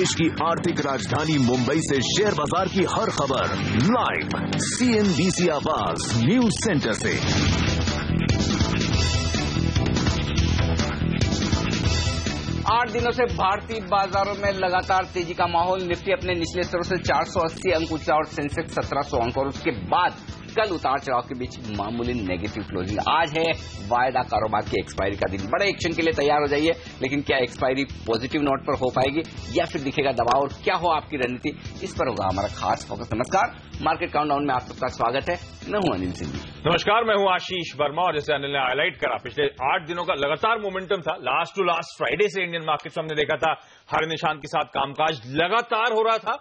देश की आर्थिक राजधानी मुंबई से शेयर बाजार की हर खबर लाइव CNBC आवाज न्यूज सेंटर से। 8 दिनों से भारतीय बाजारों में लगातार तेजी का माहौल। निफ्टी अपने निचले स्तरों से 480 अंक ऊंचा और सेंसेक्स 1700 अंक, और उसके बाद कल उतार चढ़ाव के बीच मामूली नेगेटिव क्लोजिंग। आज है वायदा कारोबार की एक्सपायरी का दिन। बड़े एक्शन के लिए तैयार हो जाइए, लेकिन क्या एक्सपायरी पॉजिटिव नोट पर हो पाएगी या फिर दिखेगा दबाव, और क्या हो आपकी रणनीति, इस पर होगा हमारा खास फोकस। नमस्कार, मार्केट काउंटडाउन में आप सबका स्वागत है। मैं हूं अनिल सिंह। नमस्कार, मैं हूं आशीष वर्मा। और जैसे अनिल ने हाईलाइट करा, पिछले 8 दिनों का लगातार मोमेंटम था। लास्ट टू लास्ट फ्राइडे से इंडियन मार्केट्स हमने देखा था हर निशान के साथ कामकाज लगातार हो रहा था।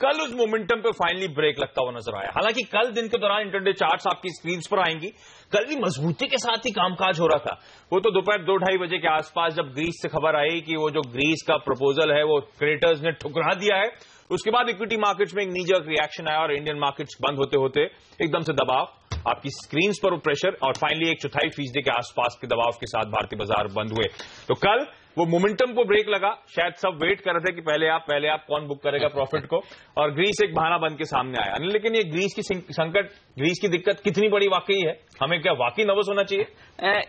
कल उस मोमेंटम पे फाइनली ब्रेक लगता हुआ नजर आया। हालांकि कल दिन के दौरान इंटरडे चार्ट्स आपकी स्क्रीन पर आएंगी। कल भी मजबूती के साथ ही कामकाज हो रहा था। वो तो दोपहर 2-2:30 बजे के आसपास जब ग्रीस से खबर आई कि वो जो ग्रीस का प्रपोजल है वो क्रेडिटर्स ने ठुकरा दिया है, उसके बाद इक्विटी मार्केट्स में एक नीजर्क रिएक्शन आया और इंडियन मार्केट्स बंद होते होते एकदम से दबाव, आपकी स्क्रीन पर प्रेशर, और फाइनली 1/4% के आसपास के दबाव के साथ भारतीय बाजार बंद हुए। तो कल वो मोमेंटम को ब्रेक लगा। शायद सब वेट कर रहे थे कि पहले आप कौन बुक करेगा प्रॉफिट को, और ग्रीस एक बहाना बन के सामने आया। लेकिन ये ग्रीस की संकट, ग्रीस की दिक्कत कितनी बड़ी वाकई है, हमें क्या वाकई नर्वस होना चाहिए?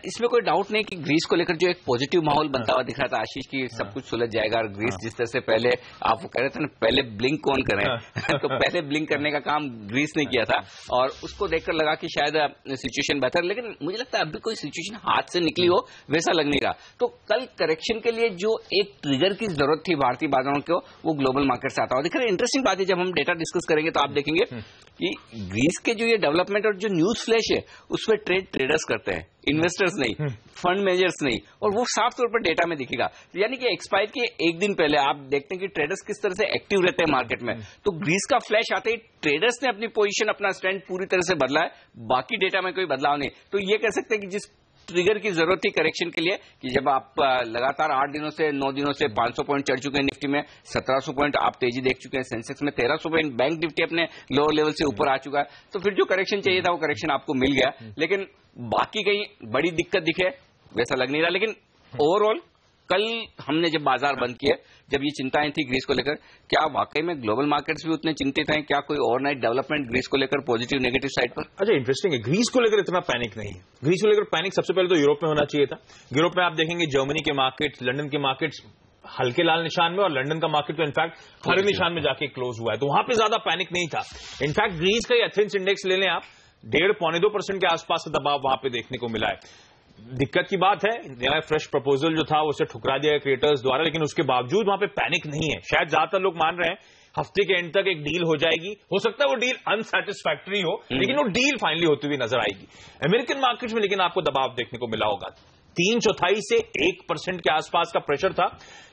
इसमें कोई डाउट नहीं कि ग्रीस को लेकर जो एक पॉजिटिव माहौल बनता हुआ दिख रहा था आशीष की, सब कुछ सुलझ जाएगा। और ग्रीस जिस तरह से पहले आप वो कह रहे थे ना, पहले ब्लिंक कौन करें तो पहले ब्लिंक करने का काम ग्रीस ने किया था, और उसको देखकर लगा कि शायद सिचुएशन बेहतर। लेकिन मुझे लगता है अभी कोई सिचुएशन हाथ से निकली हो वैसा लग नहीं रहा। तो कल करेक्शन के लिए जो एक ट्रिगर की जरूरत थी भारतीय बाजारों को, वो ग्लोबल मार्केट से आता हुआ दिख रहा है। इंटरेस्टिंग बात है, जब हम डेटा डिस्कस करेंगे तो आप देखेंगे कि ग्रीस के जो ये डेवलपमेंट और जो न्यूज फ्लैश है उसमें ट्रेडर्स करते हैं, इन्वेस्टर्स नहीं, फंड मैनेजर्स नहीं, और वो साफ तौर पर डेटा में दिखेगा। यानी कि एक्सपायर के एक दिन पहले आप देखते हैं कि ट्रेडर्स किस तरह से एक्टिव रहते हैं मार्केट में। तो ग्रीस का फ्लैश आते ही ट्रेडर्स ने अपनी पोजीशन, अपना स्टैंड पूरी तरह से बदला है। बाकी डेटा में कोई बदलाव नहीं। तो ये कह सकते हैं कि जिस ट्रिगर की जरूरत थी करेक्शन के लिए, कि जब आप लगातार 8 दिनों से 9 दिनों से 500 पॉइंट चढ़ चुके हैं, निफ्टी में 1700 पॉइंट आप तेजी देख चुके हैं, सेंसेक्स में 1300 पॉइंट, बैंक निफ्टी अपने लोअर लेवल से ऊपर आ चुका है, तो फिर जो करेक्शन चाहिए था वो करेक्शन आपको मिल गया। लेकिन बाकी कहीं बड़ी दिक्कत दिखे वैसा लग नहीं रहा। लेकिन ओवरऑल कल हमने जब बाजार बंद किया, जब ये चिंताएं थी ग्रीस को लेकर, क्या वाकई में ग्लोबल मार्केट्स भी उतने चिंतित हैं? क्या कोई ओवरनाइट डेवलपमेंट ग्रीस को लेकर पॉजिटिव नेगेटिव साइड पर? अच्छा, इंटरेस्टिंग है। ग्रीस को लेकर इतना पैनिक नहीं है। ग्रीस को लेकर पैनिक सबसे पहले तो यूरोप में होना चाहिए था। यूरोप में आप देखेंगे जर्मनी के मार्केट्स, लंदन के मार्केट्स हल्के लाल निशान में, और लंदन का मार्केट तो इनफैक्ट हरे निशान में जाके क्लोज हुआ है। तो वहां पर ज्यादा पैनिक नहीं था। इनफैक्ट ग्रीस का एथेंस इंडेक्स ले लें आप, 1.5-2% के आसपास का दबाव वहां पर देखने को मिला है। दिक्कत की बात है, नया फ्रेश प्रपोजल जो था उसे ठुकरा दिया क्रिएटर्स द्वारा, लेकिन उसके बावजूद वहां पे पैनिक नहीं है। शायद ज्यादातर लोग मान रहे हैं हफ्ते के एंड तक एक डील हो जाएगी। हो सकता है वो डील अनसैटिस्फैक्टरी हो, लेकिन वो डील फाइनली होती हुई नजर आएगी। अमेरिकन मार्केट्स में लेकिन आपको दबाव देखने को मिला होगा। 3/4 से 1% के आसपास का प्रेशर था।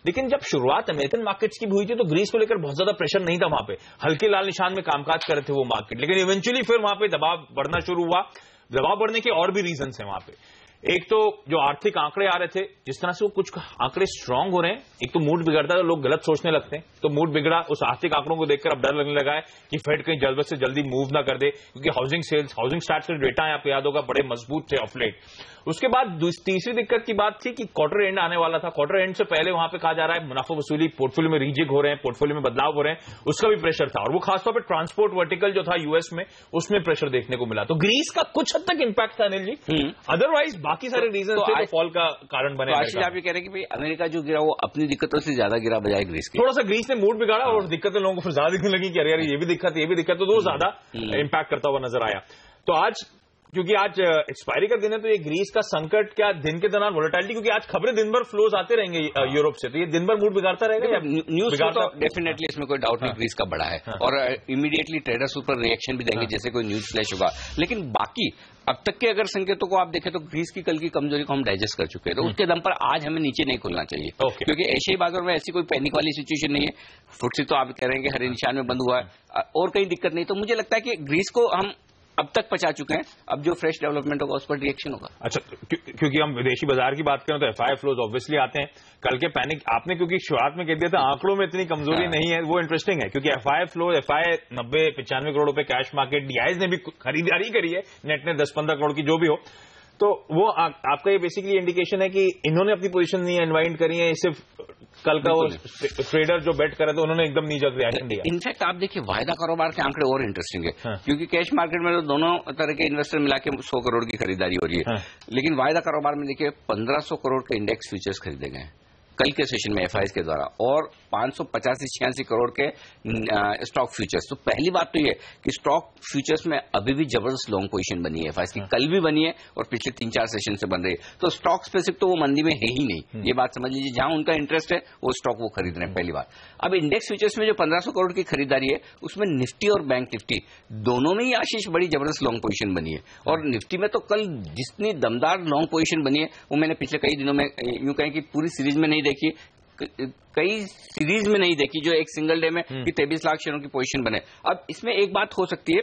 लेकिन जब शुरुआत अमेरिकन मार्केट्स की हुई थी तो ग्रीस को लेकर बहुत ज्यादा प्रेशर नहीं था वहां पे। हल्के लाल निशान में कामकाज कर रहे थे वो मार्केट, लेकिन इवेंचुअली फिर वहां पे दबाव बढ़ना शुरू हुआ। दबाव बढ़ने के और भी रीजन है वहां पे। एक तो जो आर्थिक आंकड़े आ रहे थे, जिस तरह से वो कुछ आंकड़े स्ट्रांग हो रहे हैं, एक तो मूड बिगड़ता है तो लोग गलत सोचने लगते हैं। तो मूड बिगड़ा, उस आर्थिक आंकड़ों को देखकर अब डर लगने लगा है कि फेड कहीं जल्द से जल्दी मूव ना कर दे, क्योंकि हाउसिंग सेल्स, हाउसिंग स्टार्ट्स के डेटा है, आपको याद होगा, बड़े मजबूत थे ऑफ लेट। उसके बाद तीसरी दिक्कत की बात थी कि क्वार्टर एंड आने वाला था। क्वार्टर एंड से पहले वहां पे कहा जा रहा है मुनाफा वसूली, पोर्टफोलियो में रीजिग हो रहे हैं, पोर्टफोलियो में बदलाव हो रहे हैं, उसका भी प्रेशर था। और वो खासतौर पर ट्रांसपोर्ट वर्टिकल जो था यूएस में, उसमें प्रेशर देखने को मिला। तो ग्रीस का कुछ हद तक इंपैक्ट था अनिल जी। अदरवाइज बाकी सारे रीजन थे तो फॉल का कारण बने। आशीष, आप ये कह रहे हैं कि भाई अमेरिका जो गिरा वो अपनी दिक्कतों से ज्यादा गिरा बजाय ग्रीस की। थोड़ा सा ग्रीस ने मूड बिगाड़ा और दिक्कतें लोगों को फिर ज्यादा दिखने लगी कि अरे यार ये भी दिक्कत, ये भी दिक्कत, तो वो ज्यादा इंपैक्ट करता हुआ नजर आया। तो आज क्योंकि आज एक्सपायरी का दिन है, तो ये ग्रीस का संकट क्या दिन के दौरान वोलेटिलिटी, क्योंकि आज खबरें दिन भर फ्लोज आते रहेंगे यूरोप से, तो ये दिन भर मूड बिगाड़ता रहेगा या न्यूज तो डेफिनेटली इसमें कोई डाउट नहीं ग्रीस का बड़ा है। और इमीडिएटली ट्रेडर्स ऊपर रिएक्शन भी देंगे जैसे कोई न्यूज फ्लैश होगा। लेकिन बाकी अब तक के अगर संकेतों को आप देखें तो ग्रीस की कल की कमजोरी को हम डाइजेस्ट कर चुके हैं। तो उसके दम पर आज हमें नीचे नहीं खुलना चाहिए, क्योंकि एशियाई बाजार में ऐसी कोई पैनिक वाली सिचुएशन नहीं है। फुटसी तो आप कह रहे हैं कि हरे निशान में बंद हुआ है और कहीं दिक्कत नहीं। तो मुझे लगता है कि ग्रीस को हम अब तक पचा चुके हैं, अब जो फ्रेश डेवलपमेंट होगा उस पर रिएक्शन होगा। अच्छा, क्योंकि हम विदेशी बाजार की बात करें तो एफआई फ्लोज ऑब्वियसली आते हैं। कल के पैनिक आपने क्योंकि शुरुआत में कह दिया था आंकड़ों में इतनी कमजोरी नहीं है, वो इंटरेस्टिंग है, क्योंकि एफआई फ्लो, एफआई 90-95 करोड़ रुपए कैश मार्केट, डीआईज ने भी खरीदारी करी है नेट ने 10-15 करोड़ की जो भी हो। तो वो आपका ये बेसिकली इंडिकेशन है कि इन्होंने अपनी पोजीशन नहीं अनवाइंड करी है, सिर्फ कल का वो ट्रेडर जो बेट करे तो उन्होंने एकदम नीजक रिएक्शन दिया। इनफैक्ट आप देखिए वायदा कारोबार के आंकड़े और इंटरेस्टिंग है, हाँ। क्योंकि कैश मार्केट में तो दोनों तरह के इन्वेस्टर मिला के 100 करोड़ की खरीदारी हो रही है, हाँ। लेकिन वायदा कारोबार में देखिए 1500 करोड़ के इंडेक्स फ्यूचर्स खरीदे गए कल के सेशन में एफआईएस के द्वारा, और 585-86 करोड़ के स्टॉक फ्यूचर्स। तो पहली बात तो ये कि स्टॉक फ्यूचर्स में अभी भी जबरदस्त लॉन्ग पोजीशन बनी है एफआईएस की, कल भी बनी है और पिछले 3-4 सेशन से बन रही है। तो स्टॉक स्पेसिफिक तो वो मंदी में है ही नहीं, ये बात समझ लीजिए। जहां उनका इंटरेस्ट है वो स्टॉक वो खरीद रहे हैं, पहली बात। अब इंडेक्स फ्यूचर्स में जो 1500 करोड़ की खरीदारी है उसमें निफ्टी और बैंक निफ्टी दोनों में ही आशीष बड़ी जबरदस्त लॉन्ग पोजीशन बनी है, और निफ्टी में तो कल जितनी दमदार लॉन्ग पोजीशन बनी है वो मैंने पिछले कई दिनों में यूं कहें कि पूरी सीरीज में नहीं देखी, कई सीरीज में नहीं देखी जो एक सिंगल डे में कि 23 लाख शेयरों की पोजीशन बने। अब इसमें एक बात हो सकती है,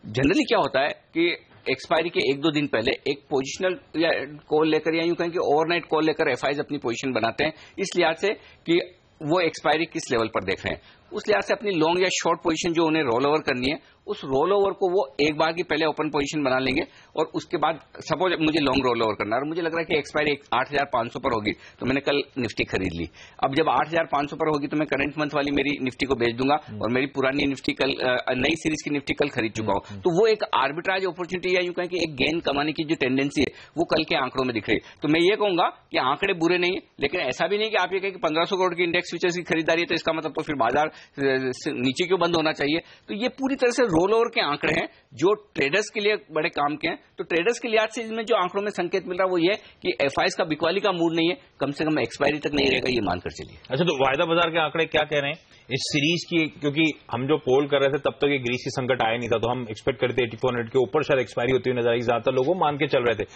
जनरली क्या होता है कि एक्सपायरी के 1-2 दिन पहले एक पोजिशनल या कॉल लेकर या यूं कहें कि ओवरनाइट कॉल लेकर एफआईज अपनी पोजीशन बनाते हैं, इस लिहाज से कि वो एक्सपायरी किस लेवल पर देख रहे हैं, उस लिहाज से अपनी लॉन्ग या शॉर्ट पोजीशन जो उन्हें रोल ओवर करनी है उस रोल ओवर को वो एक बार की पहले ओपन पोजीशन बना लेंगे, और उसके बाद सपोज मुझे लॉन्ग रोल ओवर करना है और मुझे लग रहा है कि एक्सपायरी 8500 पर होगी, तो मैंने कल निफ्टी खरीद ली। अब जब 8500 पर होगी तो मैं करंट मंथ वाली मेरी निफ्टी को बेच दूंगा और मेरी पुरानी निफ्टी कल नई सीरीज की निफ्टी कल खरीद चुका हूं। तो वो एक आर्बिट्राज अपॉर्चुनिटी या यूं कहें कि एक गेन कमाने की जो टेंडेंसी है वो कल के आंकड़ों में दिख रही है। तो मैं ये कहूंगा कि आंकड़े बुरे नहीं है, लेकिन ऐसा भी नहीं कि आप ये कहें कि 1500 करोड़ की इंडेक्स फ्यूचर्स की खरीदारी है तो इसका मतलब तो फिर बाजार नीचे क्यों बंद होना चाहिए। तो ये पूरी तरह से रोल ओवर के आंकड़े हैं जो ट्रेडर्स के लिए बड़े काम के हैं। तो ट्रेडर्स के लिहाज से इसमें जो आंकड़ों में संकेत मिल रहा है वो ये कि एफआईएस का बिकवाली का मूड नहीं है, कम से कम एक्सपायरी तक नहीं रहेगा, ये मानकर चलिए। अच्छा, तो वायदा बाजार के आंकड़े क्या कह रहे हैं इस सीरीज की? क्योंकि हम जो पोल कर रहे थे तब तक ये ग्रीस की संकट आया नहीं था, तो हम एक्सपेक्ट करते 8400 के ऊपर शायद एक्सपायरी होती हुई नजर आई, ज्यादातर लोगों मान के चल रहे थे।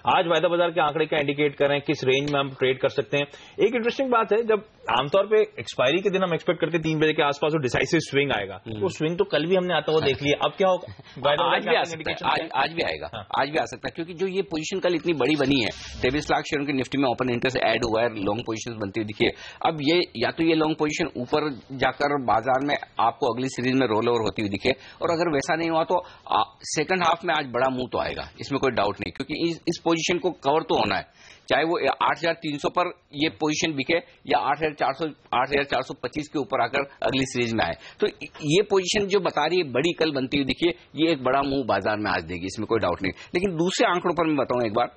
आज वायदा बाजार के आंकड़े क्या इंडिकेट कर रहे हैं, किस रेंज में हम ट्रेड कर सकते हैं? एक इंटरेस्टिंग बात है, जब आमतौर पर एक्सपायरी के दिन हम एक्सपेक्ट करते 3 बजे के आसपास वो डिसाइसिव स्विंग आएगा, वो स्विंग तो कल भी हमने आता हुआ देख लिया, अब क्या होगा? आज भी आ सकता है, आज भी आएगा, आज भी आ सकता है, क्योंकि जो ये पोजीशन कल इतनी बड़ी बनी है, 23 लाख शेयरों की निफ्टी में ओपन इंटरेस्ट ऐड हुआ है, लॉन्ग पोजीशन बनती हुई दिखिए। अब ये या तो ये लॉन्ग पोजीशन ऊपर जाकर बाजार में आपको अगली सीरीज में रोल ओवर होती हुई दिखे, और अगर वैसा नहीं हुआ तो सेकंड हाफ में आज बड़ा मूव तो आएगा, इसमें कोई डाउट नहीं, क्योंकि इस पोजीशन को कवर तो होना है, चाहे वो 8300 पर ये पोजीशन बिके या 8400 8425 के ऊपर आकर अगली सीरीज में आए। तो ये पोजीशन जो बता रही है बड़ी कल बनती हुई दिखिए, ये एक बड़ा मूव बाजार में आज देगी, इसमें कोई डाउट नहीं। लेकिन दूसरे आंकड़ों पर मैं बताऊं एक बार,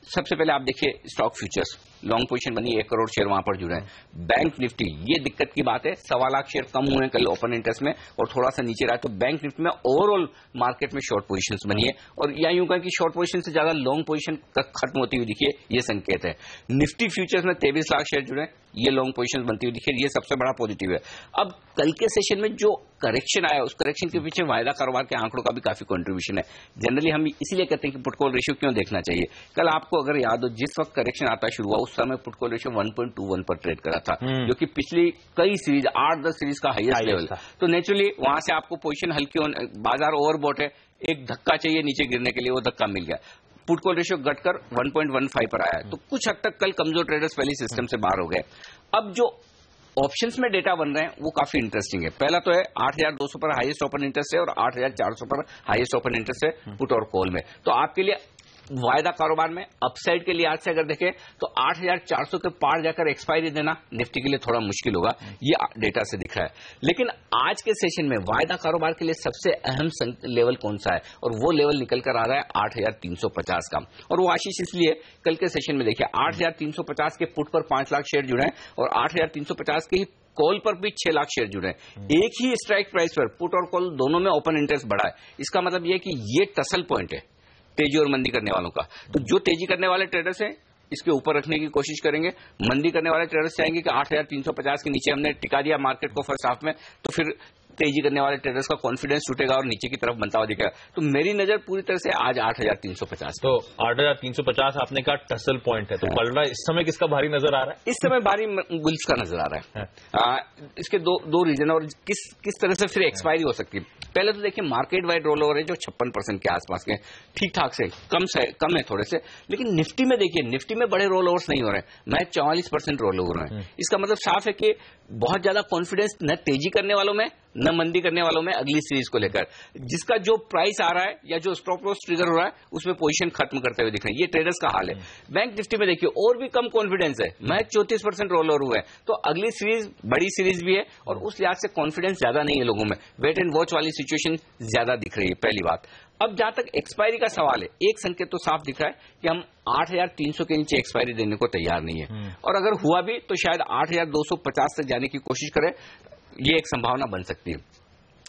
सबसे पहले आप देखिए स्टॉक फ्यूचर्स लॉन्ग पोजीशन बनी, 1 करोड़ शेयर वहां पर जुड़े हैं। बैंक निफ्टी, ये दिक्कत की बात है, 1.25 लाख शेयर कम हुए हैं कल ओपन इंटरेस्ट में और थोड़ा सा नीचे रहा, तो बैंक निफ्टी में ओवरऑल मार्केट में शॉर्ट पोजीशंस बनी है, और या यूं कहें कि शॉर्ट पोजीशन से ज्यादा लॉन्ग पोजीशन खत्म होती हुई दिखिए, ये संकेत है। निफ्टी फ्यूचर्स में 23 लाख शेयर जुड़े, ये लॉन्ग पोजीशन बनती हुई दिखिए, ये सबसे बड़ा पॉजिटिव है। अब कल के सेशन में जो करेक्शन आया उस करेक्शन के पीछे वायदा कारोबार के आंकड़ों का भी काफी कंट्रीब्यूशन है। जनरली हम इसीलिए कहते हैं कि पुट कॉल रेशियो क्यों देखना चाहिए। कल आपको अगर याद हो, जिस वक्त करेक्शन आता शुरू हुआ उस समय पुट कॉल रेशियो 1.21 पर ट्रेड करा था, जो कि पिछली कई सीरीज 8-10 सीरीज का हाईएस्ट लेवल था। तो नेचुरली वहां से आपको पोजीशन हल्की, बाजार ओवरबॉट है, एक धक्का चाहिए नीचे गिरने के लिए, वो धक्का मिल गया, पुट कॉल रेशियो घटकर 1.15 पर आया। तो कुछ हद तक कल कमजोर ट्रेडर्स पहले सिस्टम से बाहर हो गए। अब जो ऑप्शंस में डेटा बन रहे हैं वो काफी इंटरेस्टिंग है। पहला तो है 8200 पर हाईएस्ट ओपन इंटरेस्ट है और 8400 पर हाईएस्ट ओपन इंटरेस्ट है पुट और कॉल में। तो आपके लिए वायदा कारोबार में अपसाइड के लिहाज से अगर देखें तो 8400 के पार जाकर एक्सपायरी देना निफ्टी के लिए थोड़ा मुश्किल होगा, ये डेटा से दिख रहा है। लेकिन आज के सेशन में वायदा कारोबार के लिए सबसे अहम लेवल कौन सा है, और वो लेवल निकल कर आ रहा है 8350 का। और वो आशीष इसलिए कल के सेशन में देखिए 8350 के पुट पर 5 लाख शेयर जुड़े हैं और 8350 के ही कॉल पर भी 6 लाख शेयर जुड़े हैं। एक ही स्ट्राइक प्राइस पर पुट और कॉल दोनों में ओपन इंटरेस्ट बढ़ा है। इसका मतलब यह कि ये टसल पॉइंट है तेजी और मंदी करने वालों का। तो जो तेजी करने वाले ट्रेडर्स हैं इसके ऊपर रखने की कोशिश करेंगे, मंदी करने वाले ट्रेडर्स चाहेंगे कि 8350 के नीचे हमने टिका दिया मार्केट को फर्स्ट हाफ में, तो फिर तेजी करने वाले ट्रेडर्स का कॉन्फिडेंस टूटेगा और नीचे की तरफ बनता हुआ दिखेगा। तो मेरी नजर पूरी तरह से आज 8350। तो 8350 आपने कहा टसल पॉइंट है, तो पलड़ा इस समय किसका भारी नजर आ रहा है? इस समय भारी बुल्स का नजर आ रहा है। इसके दो रीजन, और किस तरह से फिर एक्सपायरी हो सकती है। पहले तो देखिए मार्केट वाइड रोल ओवर है जो 56% के आसपास के, ठीक ठाक से कम है थोड़े से। लेकिन निफ्टी में देखिए, निफ्टी में बड़े रोल ओवर्स नहीं हो रहे हैं, मैं 44% रोल ओवर है। इसका मतलब साफ है कि बहुत ज्यादा कॉन्फिडेंस न तेजी करने वालों में न मंदी करने वालों में अगली सीरीज को लेकर, जिसका जो प्राइस आ रहा है या जो स्टॉप लॉस ट्रिगर हो रहा है उसमें पोजीशन खत्म करते हुए दिख रहे हैं। ये ट्रेडर्स का हाल है। बैंक निफ्टी में देखिए और भी कम कॉन्फिडेंस है, महज 34% रोल ओवर हुआ है। तो अगली सीरीज बड़ी सीरीज भी है और उस लिहाज से कॉन्फिडेंस ज्यादा नहीं है लोगों में, वेट एंड वॉच वाली सिचुएशन ज्यादा दिख रही है, पहली बात। अब जहां तक एक्सपायरी का सवाल है, एक संकेत तो साफ दिख रहा है कि हम 8,300 के नीचे एक्सपायरी देने को तैयार नहीं है, और अगर हुआ भी तो शायद 8,250 तक जाने की कोशिश करें, ये एक संभावना बन सकती है।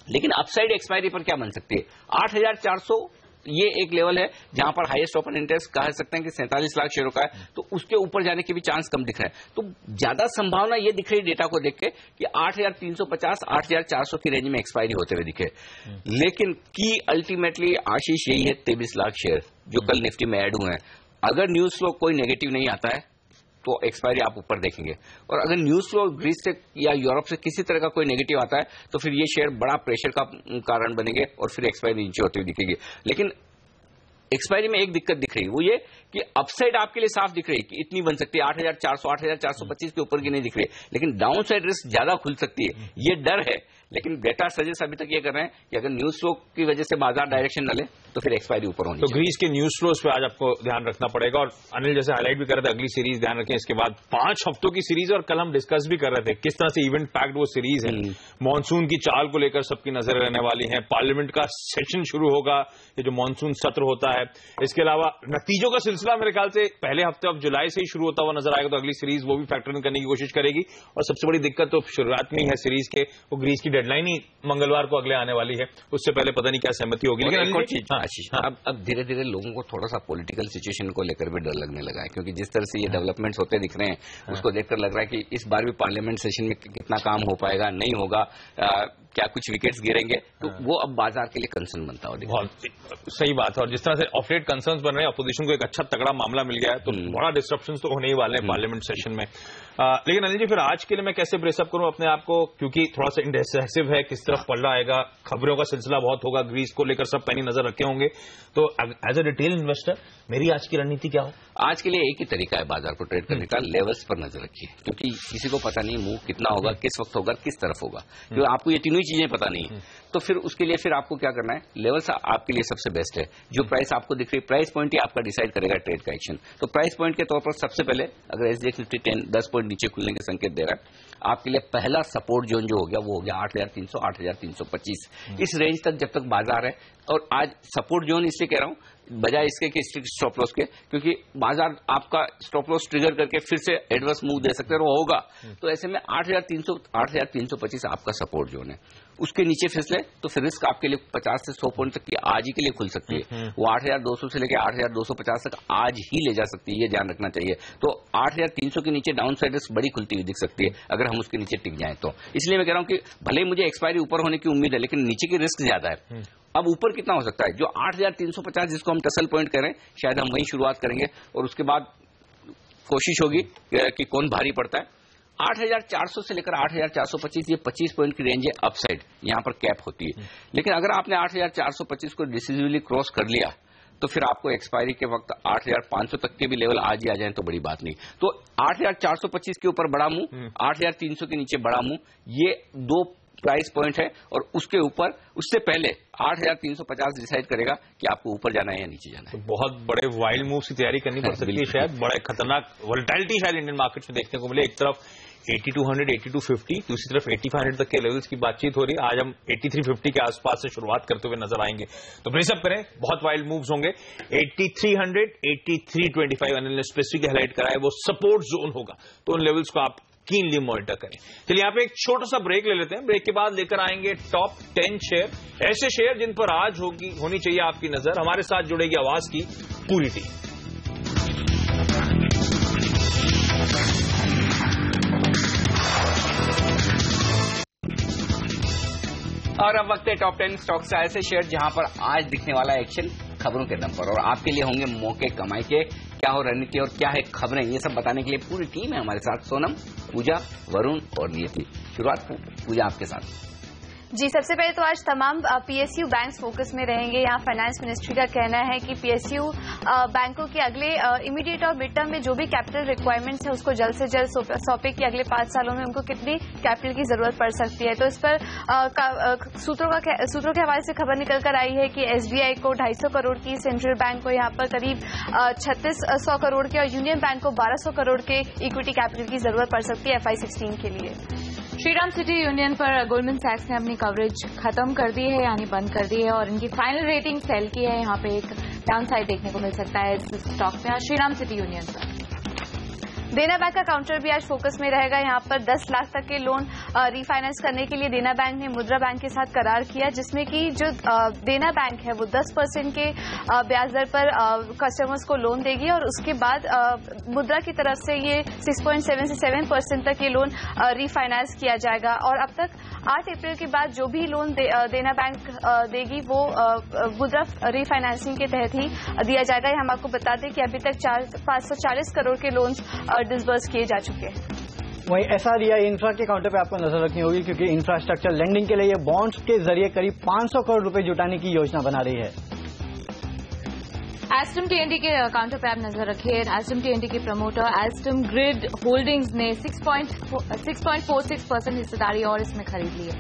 लेकिन अपसाइड एक्सपायरी पर क्या बन सकती है? 8,400 ये एक लेवल है जहां पर हाईएस्ट ओपन इंटरेस्ट कह सकते हैं कि 47 लाख शेयरों का है, तो उसके ऊपर जाने की भी चांस कम दिख रहा है। तो ज्यादा संभावना ये दिख रही है डेटा को देख के कि 8,350 8,400 की रेंज में एक्सपायरी होते हुए दिखे। लेकिन की अल्टीमेटली आशीष यही है 23 लाख शेयर जो कल निफ्टी में ऐड हुए हैं। अगर न्यूज फ्लो कोई नेगेटिव नहीं आता है तो एक्सपायरी आप ऊपर देखेंगे, और अगर न्यूज फ्लो ग्रीस से या यूरोप से किसी तरह का कोई नेगेटिव आता है तो फिर ये शेयर बड़ा प्रेशर का कारण बनेंगे और फिर एक्सपायरी नीचे होती हुई दिखेगी। लेकिन एक्सपायरी में एक दिक्कत दिख रही है, वो ये कि अपसाइड आपके लिए साफ दिख रही है कि इतनी बन सकती है 8,400 8,425 के ऊपर की नहीं दिख रही है, लेकिन डाउन साइड रिस्क ज्यादा खुल सकती है, ये डर है। लेकिन डेटा सजेस्ट अभी तक ये कर रहे हैं कि अगर न्यूज फ्लो की वजह से बाजार डायरेक्शन न ले तो फिर एक्सपायरी ऊपर होनी। तो ग्रीस के न्यूज फ्लोज पे आज आपको ध्यान रखना पड़ेगा, और अनिल जैसे हाईलाइट भी कर रहे थे अगली सीरीज ध्यान रखें, इसके बाद 5 हफ्तों की सीरीज, और कल हम डिस्कस भी कर रहे थे किस तरह से इवेंट पैक्ड वो सीरीज है। मॉनसून की चाल को लेकर सबकी नजर रहने वाली है, पार्लियामेंट का सेशन शुरू होगा, ये जो मॉनसून सत्र होता है, इसके अलावा नतीजों का सिलसिला मेरे ख्याल से पहले हफ्ते अब जुलाई से ही शुरू होता हुआ नजर आएगा, तो अगली सीरीज वो भी फैक्टर इन करने की कोशिश करेगी। और सबसे बड़ी दिक्कत तो शुरुआत में ही है सीरीज के, वो ग्रीस की डेडलाइन ही मंगलवार को अगले आने वाली है, उससे पहले पता नहीं क्या सहमति होगी। लेकिन एक और चीज, अब धीरे धीरे लोगों को थोड़ा सा पॉलिटिकल सिचुएशन को लेकर भी डर लगने लगा है, क्योंकि जिस तरह से ये डेवलपमेंट्स होते दिख रहे हैं उसको देखकर लग रहा है कि इस बार भी पार्लियामेंट सेशन में कितना काम हो पाएगा, नहीं होगा, क्या कुछ विकेट्स गिरेंगे, तो वो अब बाजार के लिए कंसर्न बनता हो। बहुत सही बात है, और जिस तरह से ऑफ लेट कंसर्न्स बन रहे हैं, अपोजिशन को एक अच्छा तगड़ा मामला मिल गया है, तो बड़ा डिस्ट्रप्शन तो होने ही वाले हैं पार्लियामेंट सेशन में। लेकिन अनिल जी, फिर आज के लिए मैं कैसे ब्रेसअप करूं अपने आप को, क्योंकि थोड़ा सा इंडेसिव है, किस तरफ पलड़ा आएगा, खबरों का सिलसिला बहुत होगा, ग्रीस को लेकर सब पैनी नजर रखे होंगे, तो एज अ रिटेल इन्वेस्टर मेरी आज की रणनीति क्या हो? आज के लिए एक ही तरीका है बाजार को ट्रेड करने का, लेवल्स पर नजर रखिए, क्योंकि किसी को पता नहीं मूव कितना होगा, किस वक्त होगा, किस तरफ होगा, क्योंकि आपको ये तीनों ही चीजें पता नहीं है। तो फिर उसके लिए फिर आपको क्या करना है, लेवल्स आपके लिए सबसे बेस्ट है। जो प्राइस आपको दिख रही है, प्राइस पॉइंट ही आपका डिसाइड करेगा ट्रेड का एक्शन। तो प्राइस पॉइंट के तौर पर सबसे पहले अगर एसजीएक्स निफ्टी 10 पॉइंट नीचे खुलने के संकेत दे रहा है, आपके लिए पहला सपोर्ट जोन जो हो गया वो हो गया 8,300 8,325। इस रेंज तक जब तक बाजार है, और आज सपोर्ट जोन इसलिए कह रहा हूं बजाय इसके कि स्ट्रिक्ट स्टॉप लॉस के, क्योंकि बाजार आपका स्टॉप लॉस ट्रिगर करके फिर से एडवर्स मूव दे सकते हैं, वो होगा। तो ऐसे में 8,300 8,325 आपका सपोर्ट जोन है। उसके नीचे फिसले तो फिर रिस्क आपके लिए 50 से 100 पॉइंट तक की आज ही के लिए खुल सकती है। वो 8,200 से लेकर 8,250 तक आज ही ले जा सकती है, ये ध्यान रखना चाहिए। तो 8,300 के नीचे डाउन साइड रिस्क बड़ी खुलती हुई दिख सकती है अगर हम उसके नीचे टिक जाएं तो। इसलिए मैं कह रहा हूं कि भले ही मुझे एक्सपायरी ऊपर होने की उम्मीद है, लेकिन नीचे की रिस्क ज्यादा है। अब ऊपर कितना हो सकता है? जो 8,350 जिसको हम टसल पॉइंट करें, शायद हम वहीं शुरुआत करेंगे, और उसके बाद कोशिश होगी कि कौन भारी पड़ता है। 8,400 से लेकर 8,425 ये 25 पॉइंट की रेंज है, अपसाइड यहां पर कैप होती है। लेकिन अगर आपने 8,425 को डिसिसिवली क्रॉस कर लिया तो फिर आपको एक्सपायरी के वक्त 8,500 तक के भी लेवल आज ही आ जाए तो बड़ी बात नहीं। तो 8,425 के ऊपर बड़ा मुंह, 8,300 के नीचे बड़ा मुंह, ये दो प्राइस पॉइंट है, और उसके ऊपर उससे पहले 8,350 डिसाइड करेगा कि आपको ऊपर जाना है या नीचे जाना है। तो बहुत बड़े वाइल्ड मूव की तैयारी करनी पड़ सकती है, शायद बड़ा खतरनाक वोलेटिलिटी शायद इंडियन मार्केट में देखने को मिले। एक तरफ 8200 8250, दूसरी तरफ 8500 तक के लेवल्स की बातचीत हो रही है। आज हम 8350 के आसपास से शुरुआत करते हुए नजर आएंगे, तो ब्रेसअप करें, बहुत वाइल्ड मूव्स होंगे। 8300 8325 अनिल ने स्पेसिफिक हाईलाइट करा है, वो सपोर्ट जोन होगा, तो उन लेवल्स को आप कीनली मॉनिटर करें। चलिए यहाँ पे एक छोटा सा ब्रेक ले लेते हैं, ब्रेक के बाद लेकर आएंगे टॉप 10 शेयर, ऐसे शेयर जिन पर आज होनी चाहिए आपकी नजर। हमारे साथ जुड़ेगी आवाज की पूरी टीम। और अब वक्त है टॉप 10 स्टॉक्स का, ऐसे शेयर जहां पर आज दिखने वाला एक्शन खबरों के दम पर, और आपके लिए होंगे मौके कमाई के। क्या हो रणनीति और क्या है खबरें, ये सब बताने के लिए पूरी टीम है हमारे साथ। सोनम, पूजा, वरुण और नियति। शुरुआत पूजा आपके साथ। जी, सबसे पहले तो आज तमाम पीएसयू बैंक्स फोकस में रहेंगे। यहाँ फाइनेंस मिनिस्ट्री का कहना है कि पीएसयू बैंकों के अगले इमीडिएट और मिड टर्म में जो भी कैपिटल रिक्वायरमेंट्स है उसको जल्द से जल्द सौंपे कि अगले 5 सालों में उनको कितनी कैपिटल की जरूरत पड़ सकती है। तो इस पर सूत्रों के हवाले से खबर निकल कर आई है कि एसबीआई को 250 करोड़ की, सेंट्रल बैंक को यहाँ पर करीब 3600 करोड़ के और यूनियन बैंक को 1200 करोड़ के इक्विटी कैपिटल की जरूरत पड़ सकती है FY16 के लिए। श्रीराम सिटी यूनियन पर गोल्डमैन सैक्स ने अपनी कवरेज खत्म कर दी है, यानी बंद कर दी है और इनकी फाइनल रेटिंग सेल की है। यहाँ पे एक डाउन साइड देखने को मिल सकता है इस स्टॉक में श्रीराम सिटी यूनियन पर। देना बैंक का काउंटर भी आज फोकस में रहेगा। यहाँ पर 10 लाख तक के लोन रीफाइनेंस करने के लिए देना बैंक ने मुद्रा बैंक के साथ करार किया, जिसमें कि जो देना बैंक है वो 10% के ब्याज दर पर कस्टमर्स को लोन देगी और उसके बाद मुद्रा की तरफ से ये 6.7 से 7% तक ये लोन रीफाइनेंस किया जाएगा। और अब तक 8 अप्रैल के बाद जो भी लोन देना बैंक देगी वो मुद्रा रीफाइनेंसिंग के तहत ही दिया जाएगा। हम आपको बता दें कि अभी तक 540 करोड़ के लोन डिसबर्स किए जा चुके हैं। वहीं एसआरईआई इंफ्रा के काउंटर पे आपको नजर रखनी होगी, क्योंकि इंफ्रास्ट्रक्चर लेंडिंग के लिए ये बॉन्ड्स के जरिए करीब 500 करोड़ रुपए जुटाने की योजना बना रही है। एस्टम टीएनडी के काउंटर पे आप नजर रखिए। एस्टम टीएनडी के प्रमोटर एस्टम ग्रिड होल्डिंग्स ने 6.46% हिस्सेदारी और इसमें खरीद ली है।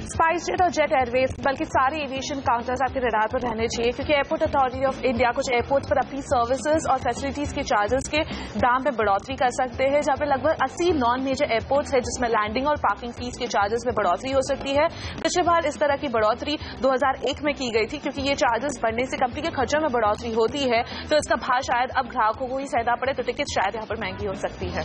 स्पाइसजेट और जेट एयरवेज बल्कि सारे एविएशन काउंटर्स आपके रडार पर रहने चाहिए, क्योंकि एयरपोर्ट अथॉरिटी ऑफ इंडिया कुछ एयरपोर्ट पर अपनी सर्विसेज और फैसिलिटीज के चार्जेस के दाम में बढ़ोतरी कर सकते हैं, जहां पे लगभग 80 नॉन मेजर एयरपोर्ट्स है जिसमें लैंडिंग और पार्किंग फीस के चार्जेस में बढ़ोतरी हो सकती है। पिछले बार इस तरह की बढ़ोतरी 2001 में की गई थी, क्योंकि ये चार्जेस बढ़ने से कंपनी के खर्चों में बढ़ोतरी होती है, तो इसका भार शायद अब ग्राहकों को ही सहना पड़े, तो टिकट शायद यहाँ पर महंगी हो सकती है।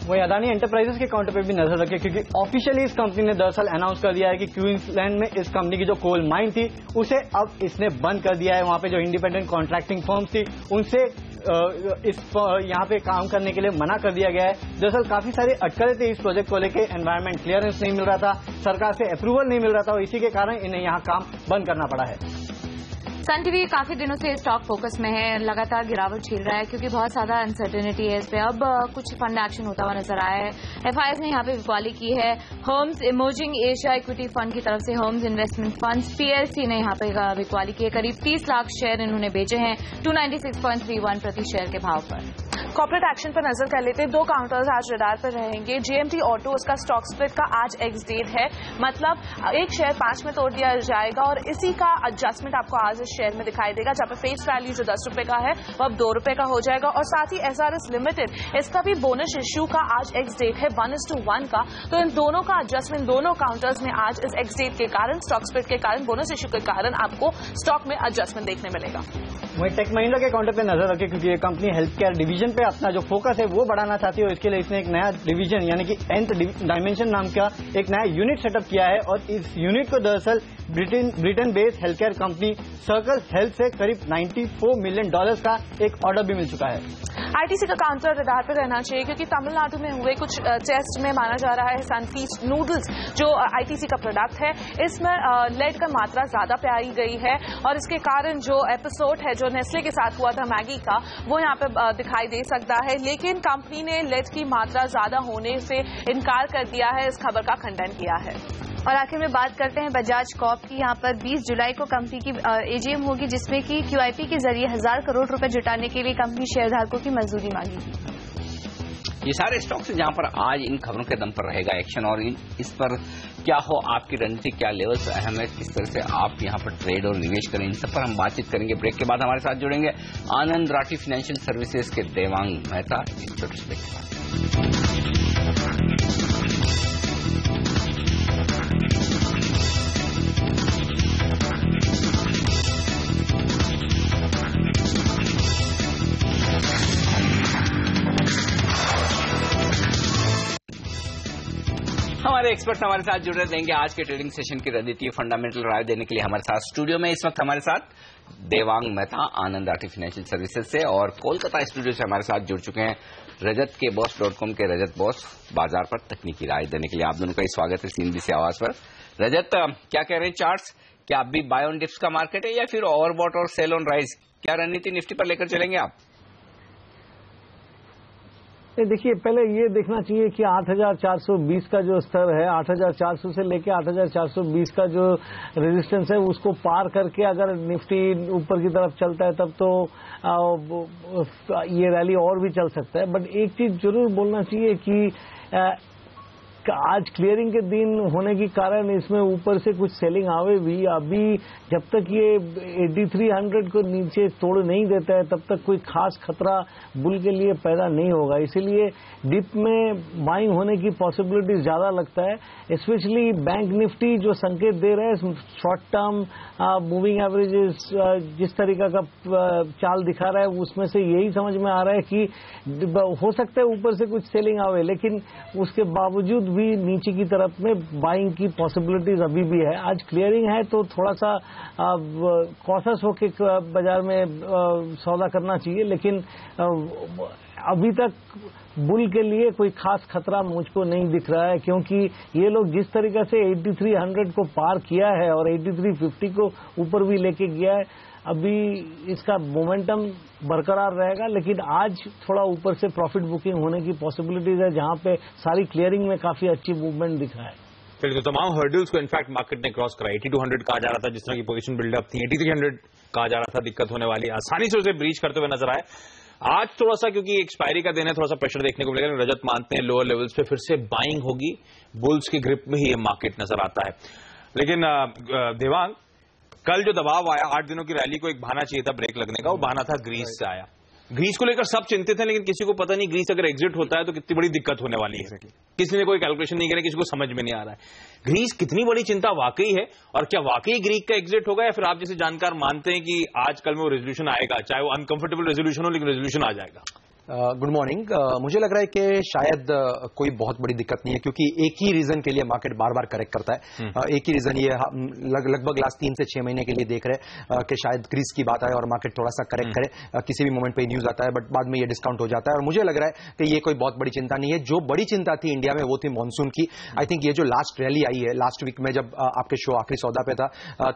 वही अदानी एंटरप्राइजेस के काउंटर पे भी नजर रखें, क्योंकि ऑफिशियली इस कंपनी ने दरअसल अनाउंस कर दिया है कि क्वींसलैंड में इस कंपनी की जो कोल माइन थी उसे अब इसने बंद कर दिया है। वहां पे जो इंडिपेंडेंट कॉन्ट्रैक्टिंग फर्म्स थी उनसे यहाँ पे काम करने के लिए मना कर दिया गया है। दरअसल काफी सारे अटकलें थे इस प्रोजेक्ट को लेकर, एनवायरमेंट क्लियरेंस नहीं मिल रहा था, सरकार से अप्रूवल नहीं मिल रहा था और इसी के कारण इन्हें यहाँ काम बंद करना पड़ा है। सन टीवी काफी दिनों से स्टॉक फोकस में है, लगातार गिरावट झेल रहा है क्योंकि बहुत ज्यादा अनसर्टेनिटी है इस पे। अब कुछ फंड एक्शन होता हुआ नजर आया है। एफआईएस ने यहाँ पे बिकवाली की है। Homes emerging Asia equity fund की तरफ से होम्स इन्वेस्टमेंट फंड पीएलसी ने यहाँ पे बिकवाली की है। करीब 30 लाख शेयर इन्होंने बेचे हैं 296.31 प्रति शेयर के भाव पर। कॉर्पोरेट एक्शन पर नजर कर लेते हैं। 2 काउंटर्स आज रडार पर रहेंगे। जीएमटी ऑटो, उसका स्टॉक स्प्लिट का आज एक्स डेट है, मतलब एक शेयर 5 में तोड़ दिया जाएगा और इसी का एडजस्टमेंट आपको आज इस शेयर में दिखाई देगा, जहां पर फेस वैल्यू जो 10 रुपए का है वो अब 2 रुपए का हो जाएगा। और साथ ही एसआरएस लिमिटेड, इसका भी बोनस इश्यू का आज एक्स डेट है 1:1 का, तो इन दोनों का एडजस्टमेंट दोनों काउंटर्स में आज इस एक्स डेट के कारण, स्टॉक स्प्लिट के कारण, बोनस इश्यू के कारण आपको स्टॉक में एडजस्टमेंट देखने मिलेगा। वहीं टेक महिंद्रा के काउंटर पे नजर रखें, क्योंकि ये कंपनी हेल्थ केयर डिवीजन पे अपना जो फोकस है वो बढ़ाना चाहती है और इसके लिए इसने एक नया डिवीजन यानी कि nth डायमेंशन नाम का एक नया यूनिट सेटअप किया है। और इस यूनिट को दरअसल Britain based health care company circle health से करीब $94 मिलियन का एक ऑर्डर भी मिल चुका है। आईटीसी का काउंटर रडार पर रहना चाहिए, क्योंकि तमिलनाडु में हुए कुछ टेस्ट में माना जा रहा है सनफीस्ट नूडल्स जो आईटीसी का प्रोडक्ट है, इसमें लेड का मात्रा ज्यादा पाई गई है और इसके कारण जो एपिसोड है जो नेस्ले के साथ हुआ था मैगी का, वो यहाँ पे दिखाई दे सकता है। लेकिन कंपनी ने लेड की मात्रा ज्यादा होने से इनकार कर दिया है, इस खबर का खंडन किया है। और आखिर में बात करते हैं बजाज कॉर्प की। यहाँ पर 20 जुलाई को कंपनी की एजीएम होगी, जिसमें कि क्यूआईपी के जरिए 1000 करोड़ रुपए जुटाने के लिए कंपनी शेयरधारकों की मंजूरी मांगी। ये सारे स्टॉक्स जहां पर आज इन खबरों के दम पर रहेगा एक्शन, और इस पर क्या हो आपकी रणनीति, क्या लेवल्स अहम है, किस तरह से आप यहां पर ट्रेड और निवेश करें, इन सब पर हम बातचीत करेंगे। ब्रेक के बाद हमारे साथ जुड़ेंगे आनंद राठी फाइनेंशियल सर्विसेज के देवांग मेहता। छोटे से ब्रेक के बाद हमारे एक्सपर्ट्स हमारे साथ जुड़ रहे देंगे आज के ट्रेडिंग सेशन की रणनीति फंडामेंटल राय देने के लिए। हमारे साथ स्टूडियो में इस वक्त हमारे साथ देवांग मेहता आनंद राठी फाइनेंशियल सर्विसेज से, और कोलकाता स्टूडियो से हमारे साथ जुड़ चुके हैं रजत के बॉस.com के रजत बॉस, बाजार पर तकनीकी राय देने के लिए। आप दोनों का ही स्वागत है CNBC आवाज पर। रजत, क्या कह रहे हैं चार्ट्स, क्या अब भी बाय ऑन डिप्स का मार्केट है या फिर ओवरबॉट और सेल ऑन राइज? क्या रणनीति निफ्टी पर लेकर चलेंगे आप? देखिए, पहले ये देखना चाहिए कि 8,420 का जो स्तर है, 8,400 से लेके 8,420 का जो रेजिस्टेंस है, उसको पार करके अगर निफ्टी ऊपर की तरफ चलता है तब तो ये रैली और भी चल सकता है। बट एक चीज जरूर बोलना चाहिए कि आज क्लियरिंग के दिन होने के कारण इसमें ऊपर से कुछ सेलिंग आवे भी। अभी जब तक ये 8300 को नीचे तोड़ नहीं देता है तब तक कोई खास खतरा बुल के लिए पैदा नहीं होगा। इसीलिए डिप में बाइंग होने की पॉसिबिलिटी ज्यादा लगता है। स्पेशली बैंक निफ्टी जो संकेत दे रहे हैं, शॉर्ट टर्म मूविंग एवरेजेस जिस तरीका का चाल दिखा रहा है, उसमें से यही समझ में आ रहा है कि हो सकता है ऊपर से कुछ सेलिंग आवे, लेकिन उसके बावजूद भी नीचे की तरफ में बाइंग की पॉसिबिलिटीज अभी भी है। आज क्लियरिंग है तो थोड़ा सा कॉशस होके बाजार में सौदा करना चाहिए, लेकिन अभी तक बुल के लिए कोई खास खतरा मुझको नहीं दिख रहा है, क्योंकि ये लोग जिस तरीके से 8300 को पार किया है और 8350 को ऊपर भी लेके गया है, अभी इसका मोमेंटम बरकरार रहेगा। लेकिन आज थोड़ा ऊपर से प्रॉफिट बुकिंग होने की पॉसिबिलिटीज है, जहां पे सारी क्लियरिंग में काफी अच्छी मूवमेंट दिख रहा है। फिर तो तमाम हर्डल्स को इनफैक्ट मार्केट ने क्रॉस करा। 8200 कहा जा रहा था, जिस तरह की पोजीशन बिल्डअप थी, 8300 कहा जा रहा था दिक्कत होने वाली, आसानी से उसे ब्रीच करते हुए नजर आए। आज थोड़ा सा, क्योंकि एक्सपायरी का दिन है, थोड़ा सा प्रेशर देखने को मिलेगा। रजत मानते हैं लोअर लेवल्स पे फिर से बाइंग होगी, बुल्स की ग्रिप में ही ये मार्केट नजर आता है। लेकिन देवांग, कल जो दबाव आया, 8 दिनों की रैली को एक बहाना चाहिए था ब्रेक लगने का, वो बहाना था ग्रीस से आया। ग्रीस को लेकर सब चिंतित हैं, लेकिन किसी को पता नहीं ग्रीस अगर एग्जिट होता है तो कितनी बड़ी दिक्कत होने वाली है। किसी ने कोई कैलकुलेशन नहीं करा, किसी को समझ में नहीं आ रहा है ग्रीस कितनी बड़ी चिंता वाकई है, और क्या वाकई ग्रीस का एग्जिट होगा, या फिर आप जैसे जानकार मानते हैं कि आज कल में वो रेजोल्यूशन आएगा, चाहे वो अनकंफर्टेबल रेजोल्यूशन हो, लेकिन रेजोल्यूशन आ जाएगा। Good morning. मुझे लग रहा है कि शायद कोई बहुत बड़ी दिक्कत नहीं है, क्योंकि एक ही रीजन के लिए मार्केट बार बार करेक्ट करता है। एक ही रीजन ये लगभग लास्ट 3 से 6 महीने के लिए देख रहे कि शायद ग्रीस की बात आए और मार्केट थोड़ा सा करेक्ट करे। किसी भी मोमेंट पे न्यूज आता है, बट बाद में ये डिस्काउंट हो जाता है, और मुझे लग रहा है कि ये कोई बहुत बड़ी चिंता नहीं है। जो बड़ी चिंता थी इंडिया में वो थी मानसून की। आई थिंक ये जो लास्ट रैली आई है लास्ट वीक में, जब आपके शो आखिरी सौदा पे था,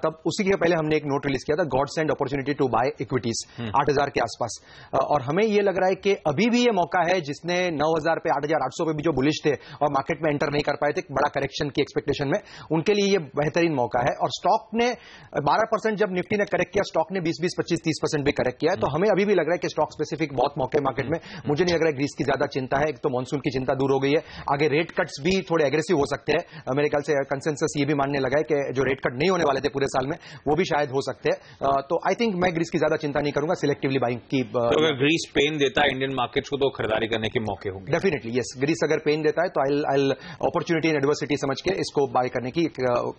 तब उसी के पहले हमने एक नोट रिलीज किया था, god send opportunity to buy equities 8000 के आसपास। और हमें ये लग रहा है कि अभी भी ये मौका है, जिसने 9000 पे 8800 पे भी जो बुलिश थे और मार्केट में एंटर नहीं कर पाए थे बड़ा करेक्शन की एक्सपेक्टेशन में, उनके लिए ये बेहतरीन मौका है। और स्टॉक ने 12% जब निफ्टी ने करेक्ट किया, स्टॉक ने 20, 25, 30% भी करेक्ट किया है। तो हमें अभी भी लग रहा है कि स्टॉक स्पेसिफिक बहुत मौके मार्केट में। मुझे नहीं लग रहा है ग्रीस की ज्यादा चिंता है। एक तो मानसून की चिंता दूर हो गई है, आगे रेट कट्स भी थोड़े एग्रेसिव हो सकते हैं। मेरे ख्याल से कंसेंसस ये भी मानने लगा है कि जो रेट कट नहीं होने वाले थे पूरे साल में, वो भी शायद हो सकते हैं। तो आई थिंक मैं ग्रीस की ज्यादा चिंता नहीं करूंगा, सिलेक्टिवली बाइंग की। तो अगर ग्रीस पेन देता है इंडियन मार्केट्स को, तो खरीदारी करने के मौके होंगे डेफिनेटली। यस, ग्रीस अगर पेन देता है तो आई अपॉर्चुनिटी एंड एडवर्सिटी समझ के इसको बाय करने की